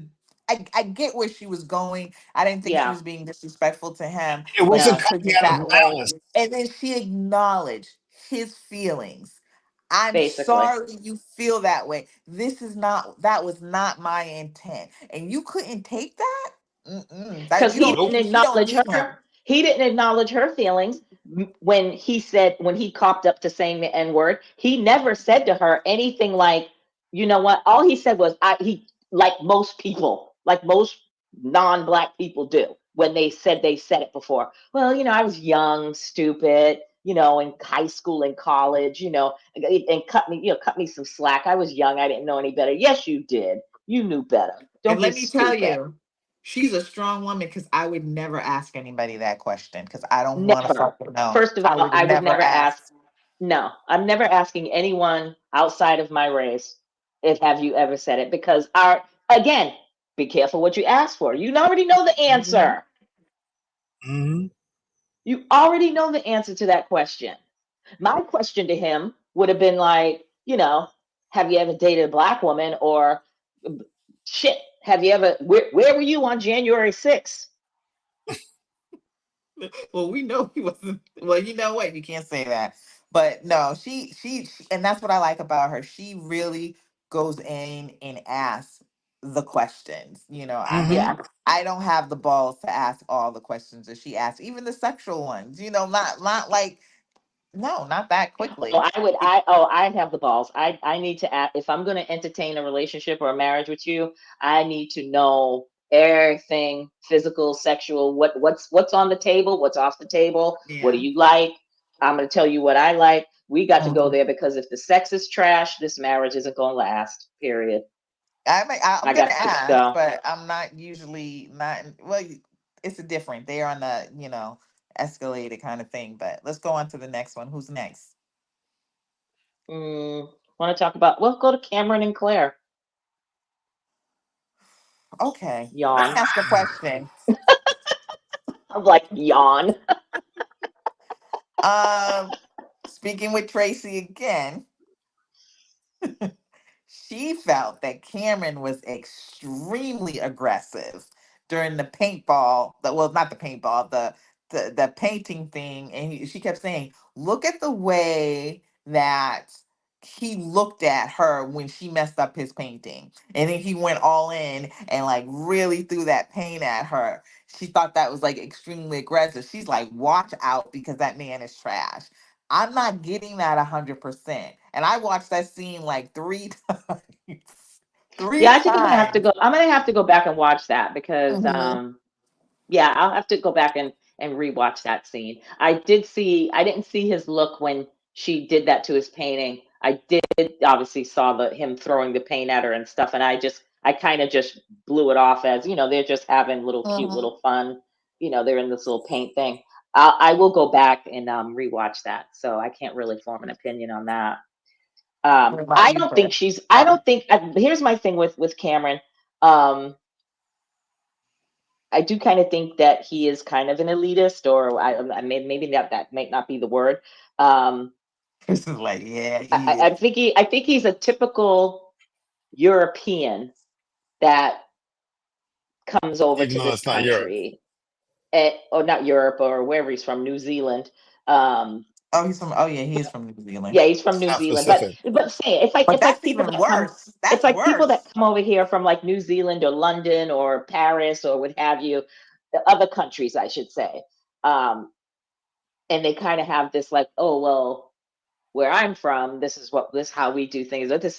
I get where she was going. I didn't think she yeah, was being disrespectful to him, It but wasn't she no, took coming it out of that way. malice. And then she acknowledged his feelings. I'm basically. sorry you feel that way. That was not my intent. And you couldn't take that? Mm-mm. That Because you don't Nope. you don't need her. him. He didn't acknowledge her feelings when he copped up to saying the N word. He never said to her anything like, you know what? All he said was, like most people, like most non-black people do when they said it before. Well, I was young, stupid, in high school and college, and cut me some slack. I was young. I didn't know any better. Yes, you did. You knew better. And Don't be let me tell stupid. you, she's a strong woman because I would never ask anybody that question because I don't want to Never. fucking know. First of I all, would I would never never ask. ask. No, I'm never asking anyone outside of my race if have you ever said it, because again, be careful what you ask for. You already know the Mhm. answer. Mm-hmm. You already know the answer to that question. My question to him would have been like, have you ever dated a black woman, or shit, have you ever where were you on January 6th? Well, we know he wasn't. Well, you know what? You can't say that. But no, and that's what I like about her. She really goes in and asks the questions. Mm-hmm. Yeah. I don't have the balls to ask all the questions that she asks, even the sexual ones. Not like no, not that Oh, quickly. I have the balls. I need to act, if I'm going to entertain a relationship or a marriage with you, I need to know everything physical, sexual, what's on the table, what's off the table, what do Yeah. you like? I'm going to tell you what I like. We got to go Mhm. there, because if the sex is trash, this marriage isn't going to last. Period. I'm I gonna got to ask, go. but I'm not usually not. Well, it's a different. They're on the escalated kind of thing. But let's go on to the next one. Who's next? Want to talk about, well, go to Cameron and Claire. Okay, let me Yawn. ask a question. I'm like, yawn. Um, Speaking with Tracy again, she felt that Cameron was extremely aggressive during the paintball. Well, not the paintball, the painting thing, and she kept saying, "Look at the way that he looked at her when she messed up his painting," and then he went all in and like really threw that paint at her. She thought that was like extremely aggressive. She's like, "Watch out because that man is trash." I'm not getting that 100%. And I watched that scene like three times. Yeah, Three I think I'm gonna have to times. go. I'm gonna have to go back and watch that, because Hmm. yeah, I'll have to go back and rewatch that scene. I didn't see his look when she did that to his painting. I did obviously saw him throwing the paint at her and stuff, and I kind of just blew it off as, they're just having little cute Hmm. little fun. They're in this little paint thing. I will go back and rewatch that, so I can't really form an opinion on that. What about you, Chris? I Oh, don't think, here's my thing with Cameron. Um, I do kind of think that he is kind of an elitist, or maybe that might not be the word. Um, Chris is like, yeah, he I is. think I think he's a typical European that comes over Even to though this it's not Europe. country, or not Europe, or wherever he's from, New Zealand. Um, Oh yeah, he is from New Zealand. yeah, he's from New South Zealand, Pacific. but say But it's like that's people even that come. worse. It's That's like people that worse. come over here from like New Zealand or London or Paris or what have you, the other countries, I should say. Um, and they kind of have this like, oh well, where I'm from, this is how we do things, or this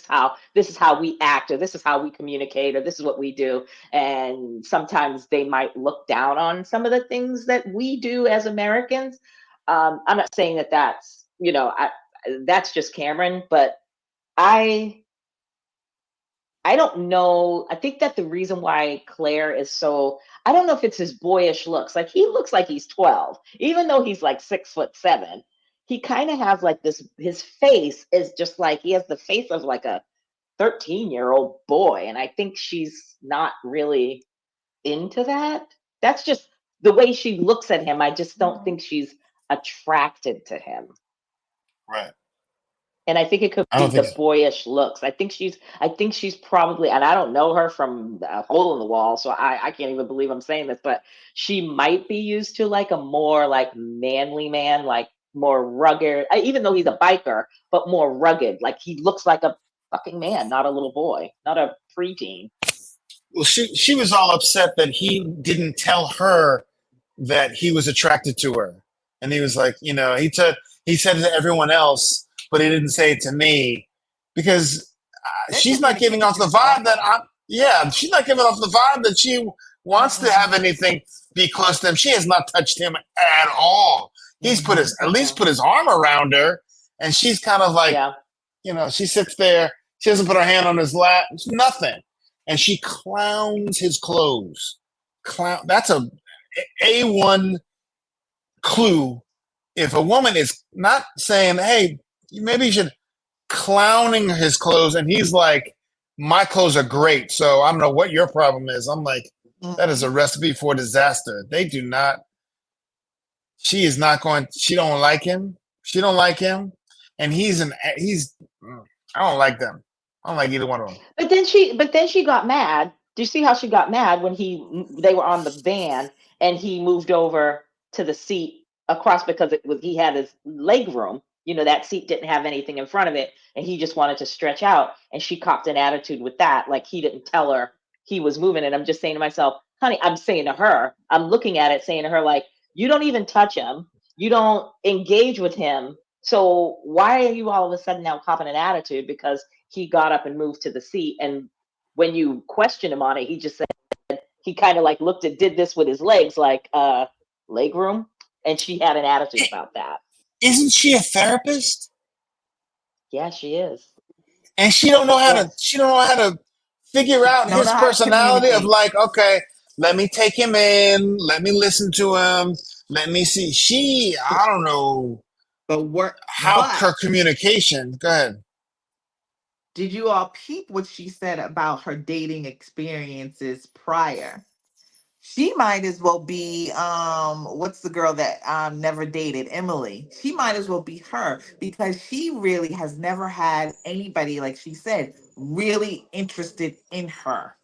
is how we act, or this is how we communicate, or this is what we do. And sometimes they might look down on some of the things that we do as Americans. I'm not saying that that's, that's just Cameron, but I I don't know. I think that the reason why Claire is so, I don't know if it's his boyish looks. Like he looks like he's 12, even though he's like 6'7". He kind of has like this, his face is just like, he has the face of like a 13-year-old boy. And I think she's not really into that. That's just the way she looks at him. I just don't think she's attracted to him. Right. And I think it could I be don't think the so. boyish looks. I think she's probably, and I don't know her from a hole in the wall, so I can't even believe I'm saying this, but she might be used to like a more like manly man, like more rugged, even though he's a biker, but more rugged. Like he looks like a fucking man, not a little boy, not a preteen. Well, she was all upset that he didn't tell her that he was attracted to her, and he was like, he said it to everyone else, but he didn't say it to me because Their she's not giving off communication the is vibe that awful. I. Yeah, she's not giving off the vibe that she wants to Mm-mm, have anything be close to him. She has not touched him at all. He's put mm-mm, his at least put his arm around her, and she's kind of like, Yeah, she sits there. She doesn't put her hand on his lap. It's nothing, and she clowns his clothes. Clown. That's a one clue. If a woman is not saying, "Hey, maybe you should," clowning his clothes, and he's like, "My clothes are great, so I don't know what your problem is." I'm like, that is a mm-mm. recipe for disaster. They do not. She is not going. She don't like him. She don't like him, and he's. I don't like them. I don't like either one of them. but then she got mad. Do you see how she got mad when they were on the van and he moved over to the seat across because he had his leg room. That seat didn't have anything in front of it, and he just wanted to stretch out. And she copped an attitude with that, like he didn't tell her he was moving. And I'm just saying to myself, honey, I'm saying to her, I'm looking at it, saying to her, like, you don't even touch him, you don't engage with him. So why are you all of a sudden now copping an attitude because he got up and moved to the seat? And when you question him on it, he just said he kind of like did this with his legs, like leg room, and she had an attitude about that. Isn't she a therapist? Yeah, she is. And she don't know how to. Yes. She don't know how to figure out Don't his know how to personality of communicate. like, okay, let me take him in. Let me listen to him. Let me see. I don't know how But her communication. Go ahead. did you all peep what she said about her dating experiences prior? She might as well be what's the girl that never dated, Emily. She might as well be her because she really has never had anybody, like she said, really interested in her.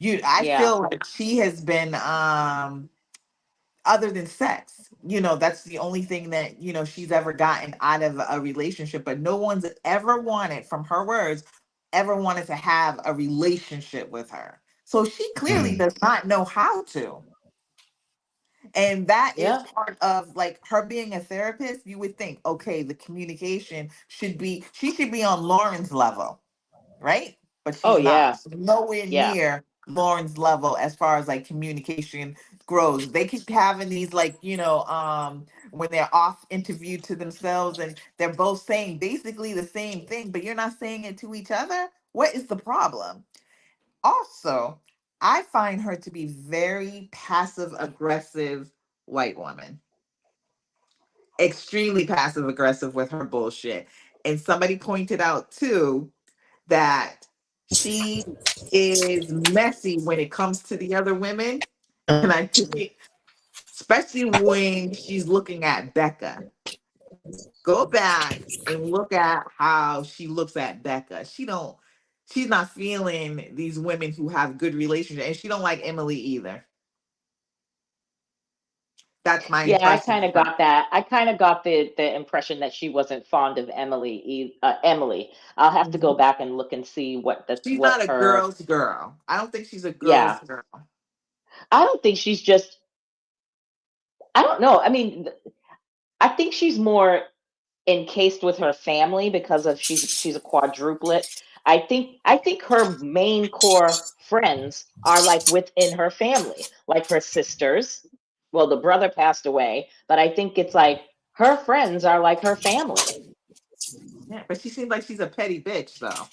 I Yeah. feel like she has been other than sex. That's the only thing that, she's ever gotten out of a relationship, but no one's ever wanted, from her words, ever wanted to have a relationship with her. So she clearly Mm. does not know how to. And that is Yeah. part of like her being a therapist. You would think, okay, the communication she should be on Lauren's level, right? But Oh she's not. yeah. She's nowhere Yeah. near Lauren's level as far as like communication grows. They keep having these like, when they're off interviewed to themselves and they're both saying basically the same thing, but you're not saying it to each other. What is the problem? Also, I find her to be very passive aggressive white woman. Extremely passive aggressive with her bullshit. And somebody pointed out too that she is messy when it comes to the other women. And I think, especially when she's looking at Becca, go back and look at how she looks at Becca. She's not feeling these women who have good relationships, and she don't like Emily either. That's my Yeah, I impression kind of of her. got that. I kind of got the impression that she wasn't fond of Emily. I'll have to go Mhm. back and look and see She's what not a her. girl's girl. I don't think she's a girl's Yeah. girl. I don't think she's just. I don't know. I mean, I think she's more. encased with her family because of she's a quadruplet. I think her main core friends are like within her family, like her sisters. Well, the brother passed away, but I think it's like her friends are like her family. Yeah, but she seems like she's a petty bitch, though.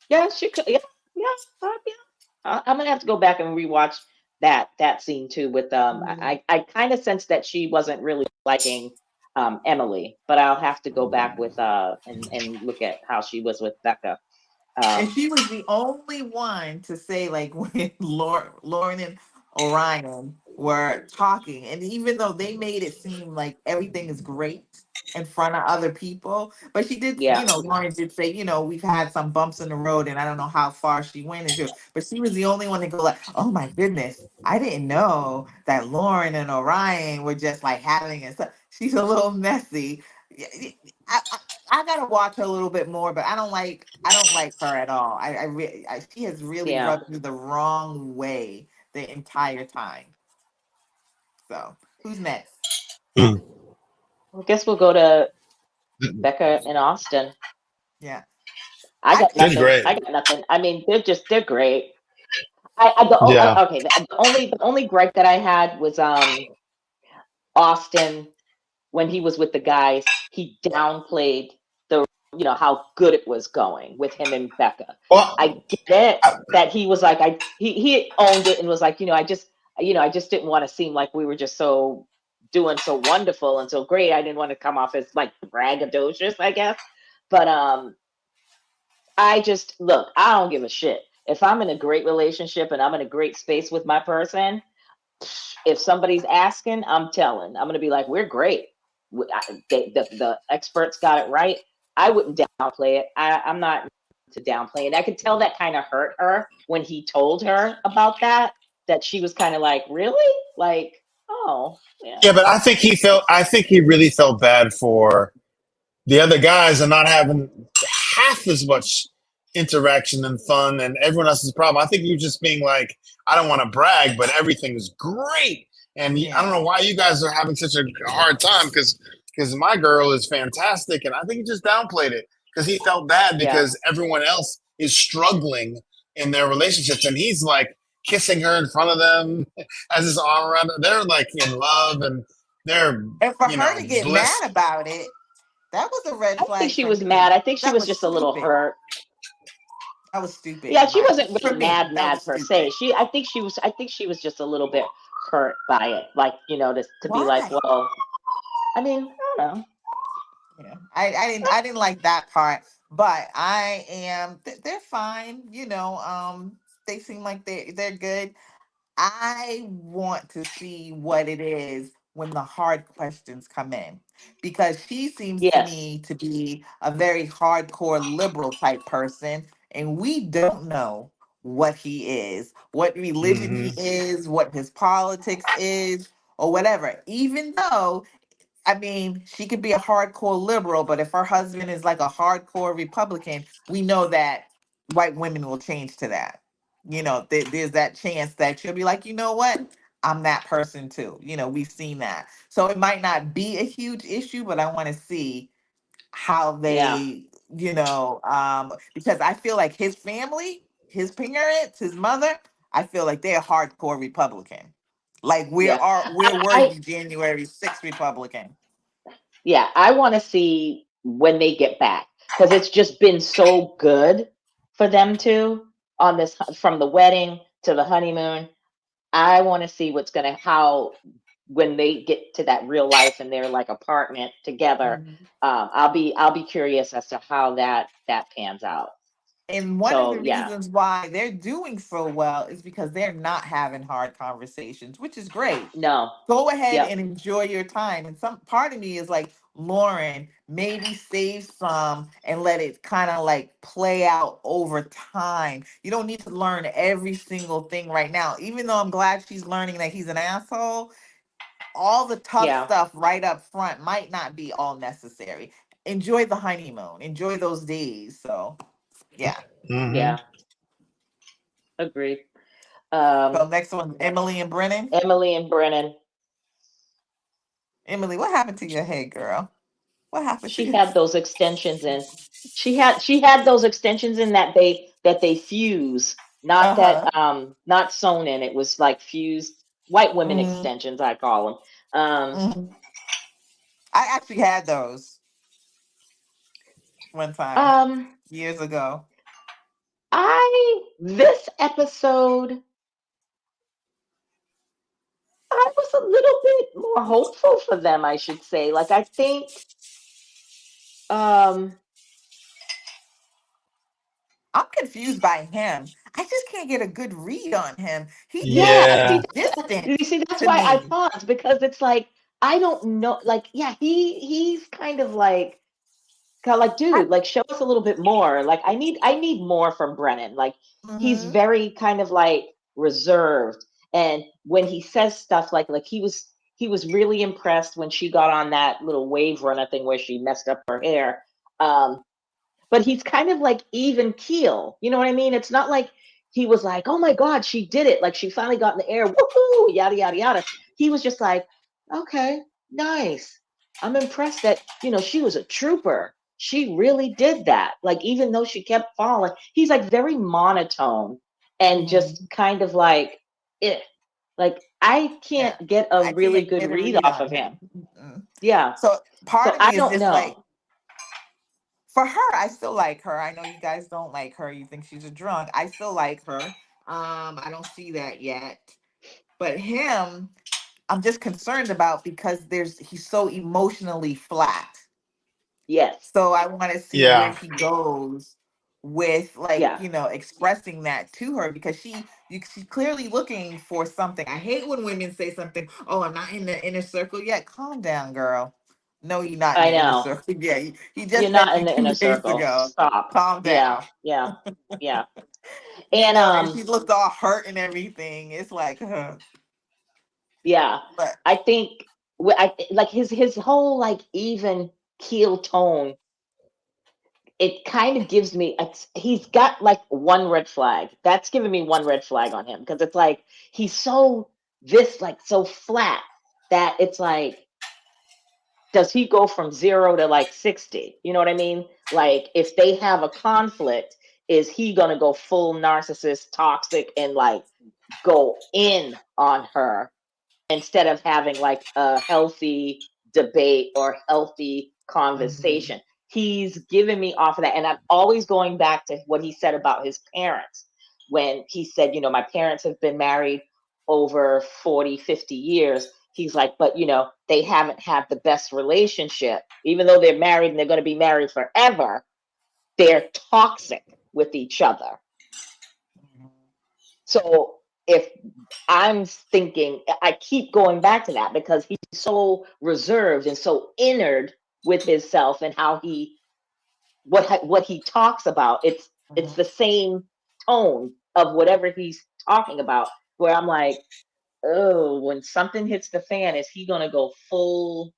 Yeah, she could. Yeah, yeah, yeah. I'm gonna have to go back and rewatch that scene too. With I kind of sensed that she wasn't really liking Emily, but I'll have to go back with and look at how she was with Becca. And Um, she was the only one to say, like, when Lauren and Orion were talking, and even though they made it seem like everything is great in front of other people, but she did, yeah, Lauren did say, we've had some bumps in the road, and I don't know how far she went into, but she was the only one to go like, oh my goodness, I didn't know that Lauren and Orion were just like having it. So she's a little messy. Yeah, I gotta watch her a little bit more, but I don't like her at all. She has really yeah. rubbed me the wrong way the entire time. So who's next? I guess we'll go to Becca and Austin. Yeah, I I got think She's nothing. great. I got nothing. I mean, they're great. Yeah. Okay. The only gripe that I had was Austin when he was with the guys. He downplayed the how good it was going with him and Becca. Well, I get it that he was like he owned it and was like I just didn't want to seem like we were just so doing so wonderful and so great. I didn't want to come off as like braggadocious, I guess. But I just look, I don't give a shit. If I'm in a great relationship and I'm in a great space with my person, if somebody's asking, I'm telling. I'm going to be like, we're great. The experts got it right. I wouldn't downplay it. I'm not to downplay it. I could tell that kind of hurt her when he told her about that she was kind of like, really? Like, oh, yeah. yeah, but I think he really felt bad for the other guys are not having half as much interaction and fun and everyone else's problem. I think you're just being like, I don't want to brag, but everything is great. And I don't yeah, know why you guys are having such a hard time because my girl is fantastic. And I think he just downplayed it because he felt bad Yeah. because everyone else is struggling in their relationships. And he's like kissing her in front of them, has his arm around her. They're like in love and they're, and for her to get mad blissed. about it, that was a red I think flag she for was mad. me. I think she That was was just a little stupid. hurt. That was stupid Yeah, in she my wasn't for really me. mad That mad was per se. stupid. I think she was just a little bit hurt by it. Like, to be like, Why? well, I mean, I don't know. Yeah, I didn't like that part, but they're fine. They seem like they're good. I want to see what it is when the hard questions come in because she seems to Yes. me to be a very hardcore liberal type person, and we don't know what he is, what religion he Hmm. is, what his politics is, or whatever. Even though I mean, she could be a hardcore liberal, but if her husband is like a hardcore Republican, we know that white women will change to that. There's that chance that she'll be like, you know what? I'm that person too. We've seen that. So it might not be a huge issue, but I want to see how Yeah. they, because I feel like his family, his parents, his mother, I feel like they're hardcore Republican. Like we're Yeah. are we're were I the January 6th Republican. yeah, I want to see when they get back because it's just been so good for them two on this from the wedding to the honeymoon. I want to see how when they get to that real life and their like apartment together. Mhm. I'll be curious as to how that pans out. And one of So the yeah, reasons why they're doing so well is because they're not having hard conversations, which is great. no, Go ahead yep, and enjoy your time. And some part of me is like, Lauren, maybe save some and let it kind of like play out over time. You don't need to learn every single thing right now. Even though I'm glad she's learning that he's an asshole, all the tough yeah, stuff right up front might not be all necessary. Enjoy the honeymoon, enjoy those days. So, yeah. Hmm. yeah, agreed. So Um, next one, Emily and Brennan. Emily and Brennan. Emily, what happened to your head, girl? What happened to She you? had those extensions in. She had those extensions in that they fuse, not Uh-huh. not sewn in. It was like fused white women Mm, extensions, I call them. mhm. I actually had those one time Um, years ago. this episode, I was a little bit more hopeful for them, I should say. Like I think, um, I'm confused by him. I just can't get a good read on him. He yeah. feels Yeah. You distant see, that's to why I me. paused because it's like I don't know. Like, yeah, he's kind of like. Like, I, dude, like show us a little bit more. Like, I need more from Brennan. Like, he's hmm very kind of like reserved. And when he says stuff like he was really impressed when she got on that little wave runner thing where she messed up her hair. Um, but he's kind of like even keel. You know what I mean? It's not like he was like, oh my God, she did it. Like she finally got in the air, woohoo, yada, yada, yada. He was just like, okay, nice. I'm impressed that, she was a trooper. She really did that. Like, even though she kept falling, he's like very monotone and just hmm kind of like, eh. Like, I Yeah, can't get a I really can't good get a read read off on of him. him. Mm-mm. Yeah. So part So of I me is don't just like, know. for her, I still like her. I know you guys don't like her. You think she's a drunk. I still like her. I don't see that yet. But him, I'm just concerned about because he's so emotionally flat. Yes. So I want to see where Yeah. he goes with, like, Yeah. expressing that to her, because she's clearly looking for something. I hate when women say something, oh, I'm not in the inner circle yet. Calm down, girl. No, you're not in I the inner know. circle. Yeah, he You're just met not in you the two inner days circle. ago. Stop. Calm Yeah, down. yeah, yeah. And And she looked all hurt and everything. It's like, yeah, but I think like his whole like even keel tone. It kind of gives me. He's got like one red flag. That's giving me one red flag on him because it's like he's so this like so flat that it's like does he go from 0 to like 60? You know what I mean? Like if they have a conflict, is he gonna go full narcissist, toxic, and like go in on her instead of having like a healthy debate or healthy mhm, conversation? He's given me off of that. And I'm always going back to what he said about his parents when he said, my parents have been married over 40, 50 years. He's like, but they haven't had the best relationship, even though they're married and they're going to be married forever. They're toxic with each other. mhm, So if I'm thinking, I keep going back to that because he's so reserved and so inward with himself and how what he talks about. It's mhm. the same tone of whatever he's talking about. Where I'm like, oh, when something hits the fan, is he gonna go full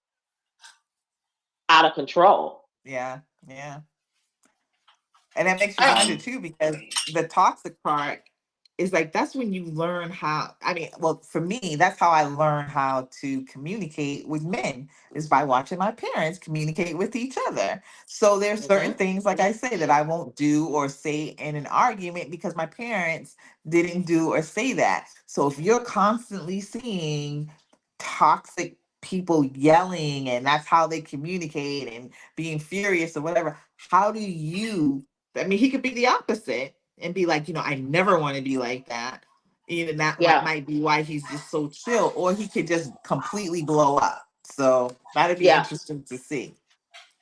out of control? Yeah, yeah. And that makes you wonder Um, too, because the toxic part is like that's when you learn how. I mean, well, for me, that's how I learn how to communicate with men is by watching my parents communicate with each other. So there's certain Hmm. things, like I say, that I won't do or say in an argument because my parents didn't do or say that. So if you're constantly seeing toxic people yelling and that's how they communicate and being furious or whatever, how do you, I mean, he could be the opposite and be like, I never want to be like that. That Yeah, might be why he's just so chill, or he could just completely blow up. So that'd be yeah. interesting to see.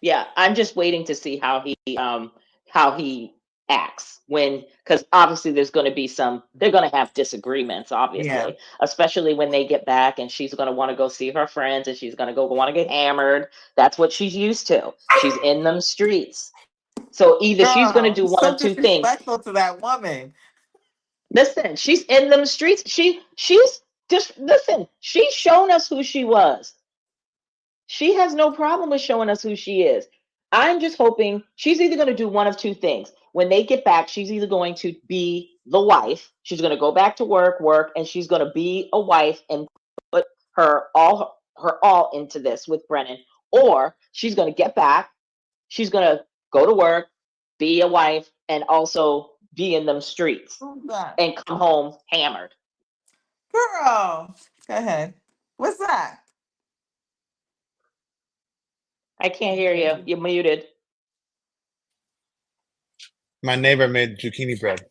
Yeah, I'm just waiting to see how he acts when, because obviously they're going to have disagreements, Yeah. obviously, especially when they get back and she's going to want to go see her friends and she's going to go want to get hammered. That's what she's used to. She's in them streets. So either she's going to Girl, do he's one so of two things. disrespectful to that woman. Listen, she's in them streets. She's just listen. She's shown us who she was. She has no problem with showing us who she is. I'm just hoping she's either going to do one of two things. When they get back, she's either going to be the wife, she's going to go back to work, and she's going to be a wife and put her all into this with Brennan, or she's going to get back, she's going to go to work, be a wife, and also be in them streets Who's that? and come home hammered. Girl, go ahead. What's that? I can't hear you. You're muted. My neighbor made zucchini bread.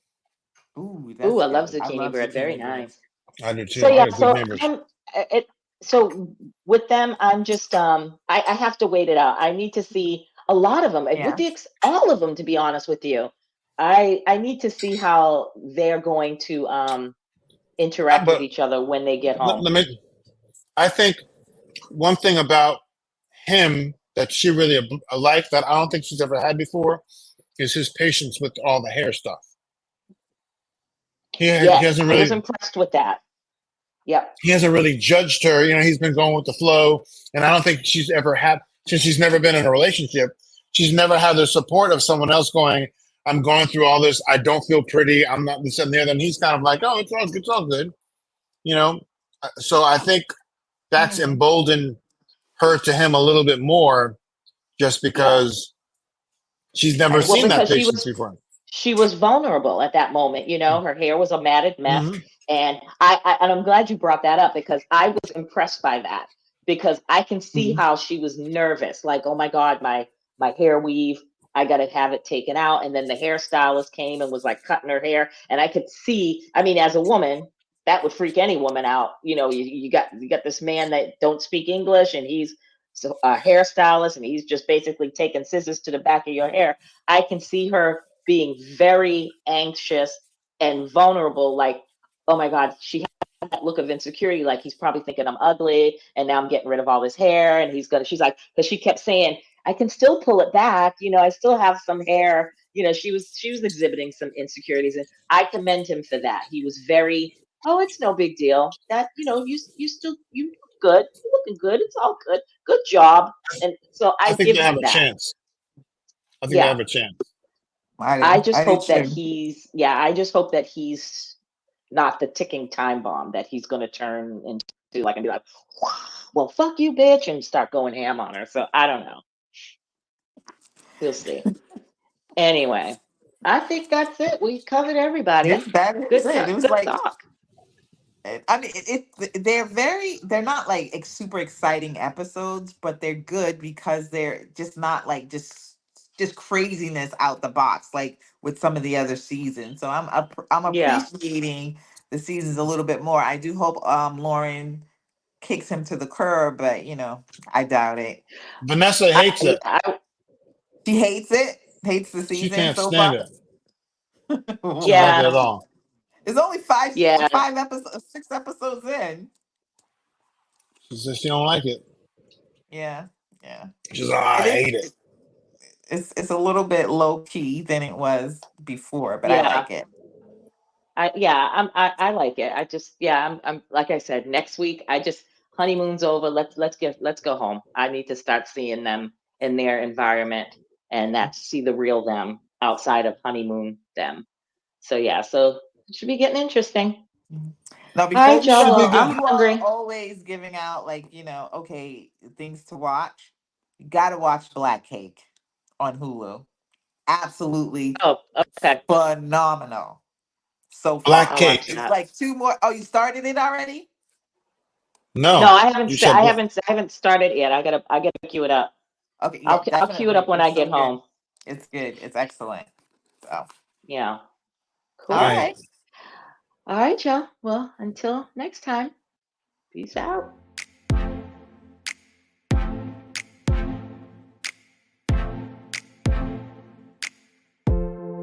Ooh, Ooh, that's I love good. I zucchini love bread. Very zucchini bread. nice. I do too. So I yeah, got good so neighbors. so with them, I'm just I have to wait it out. I need to see a lot of them, Yeah. all of them, to be honest with you. I need to see how they're going to interact with But each other when they get home. let me. I think one thing about him that she really liked that I don't think she's ever had before is his patience with all the hair stuff. He Yes, hasn't I was really impressed with that. Yep. he hasn't really judged her. You know, he's been going with the flow, and I don't think she's ever had since she's never been in a relationship. She's never had the support of someone else going. I'm going through all this. I don't feel pretty. I'm not this and the other. And he's kind of like, oh, it's all good. You know. So I think that's Mhm. emboldened her to him a little bit more, just because she's never Well, seen that because patience before. she was vulnerable at that moment. You know, her hair was a matted mess, Mm-hmm. and and I'm glad you brought that up because I was impressed by that because I can see Mm-hmm. how she was nervous, like, oh my God, my hair weave, I got to have it taken out, and then the hairstylist came and was like cutting her hair, and I could see. I mean, as a woman, that would freak any woman out. You know, you got this man that don't speak English, and he's a hairstylist, and he's just basically taking scissors to the back of your hair. I can see her being very anxious and vulnerable, like, oh my God, she had that look of insecurity, like he's probably thinking I'm ugly, and now I'm getting rid of all this hair, and she's like, because she kept saying, I can still pull it back, you know, I still have some hair. You know, she was exhibiting some insecurities, and I commend him for that. He was very, oh, it's no big deal. That, you know, you still, you look good, you're looking good, it's all good, good job. And so I I think give they have him a that. chance. I think they Yeah. have a chance. I just I do hope that too. I just hope that he's not the ticking time bomb that he's going to turn into, like, and be like, well, fuck you, bitch, and start going ham on her. So I don't know. We'll see. Anyway, I think that's it. We covered Yes, everybody. that is it. It was Good like talk. I mean, they're not like super exciting episodes, but they're good because they're just not like just craziness out the box like with some of the other seasons. So I'm Yeah. appreciating the seasons a little bit more. I do hope Lauren kicks him to the curb, but you know, I doubt it. Vanessa hates I, it. I She hates it, hates the She season can't so stand far. it. She don't like it yeah, at all. It's only yeah, 5 episodes, 6 episodes in. She says she don't like it. Yeah, yeah. She's like, I It is. hate it. It's a little bit low key than it was before, but I yeah. like it. I like it. I just, yeah, I'm like I said, next week I just, honeymoon's over. Let's go home. I need to start seeing them in their environment, and see the real them outside of honeymoon them. So yeah, so it should be getting interesting. Mhm. Now, All before right, we It y'all. should be Well, go, good. I'm you are hungry. always giving out like okay, things to watch. You got to watch Black Cake on Hulu. Absolutely Oh, okay. phenomenal so Black I'll far. watch cake. It's that. like two more. Oh, you started it already? No, No, you said black. I haven't started yet. I gotta queue it up. Okay, yeah, I'll queue it up definitely. when I It's get so good. home. It's good. It's excellent. So, Yeah. All all Cool. right. right. All right, y'all. Well, until next time. Peace out.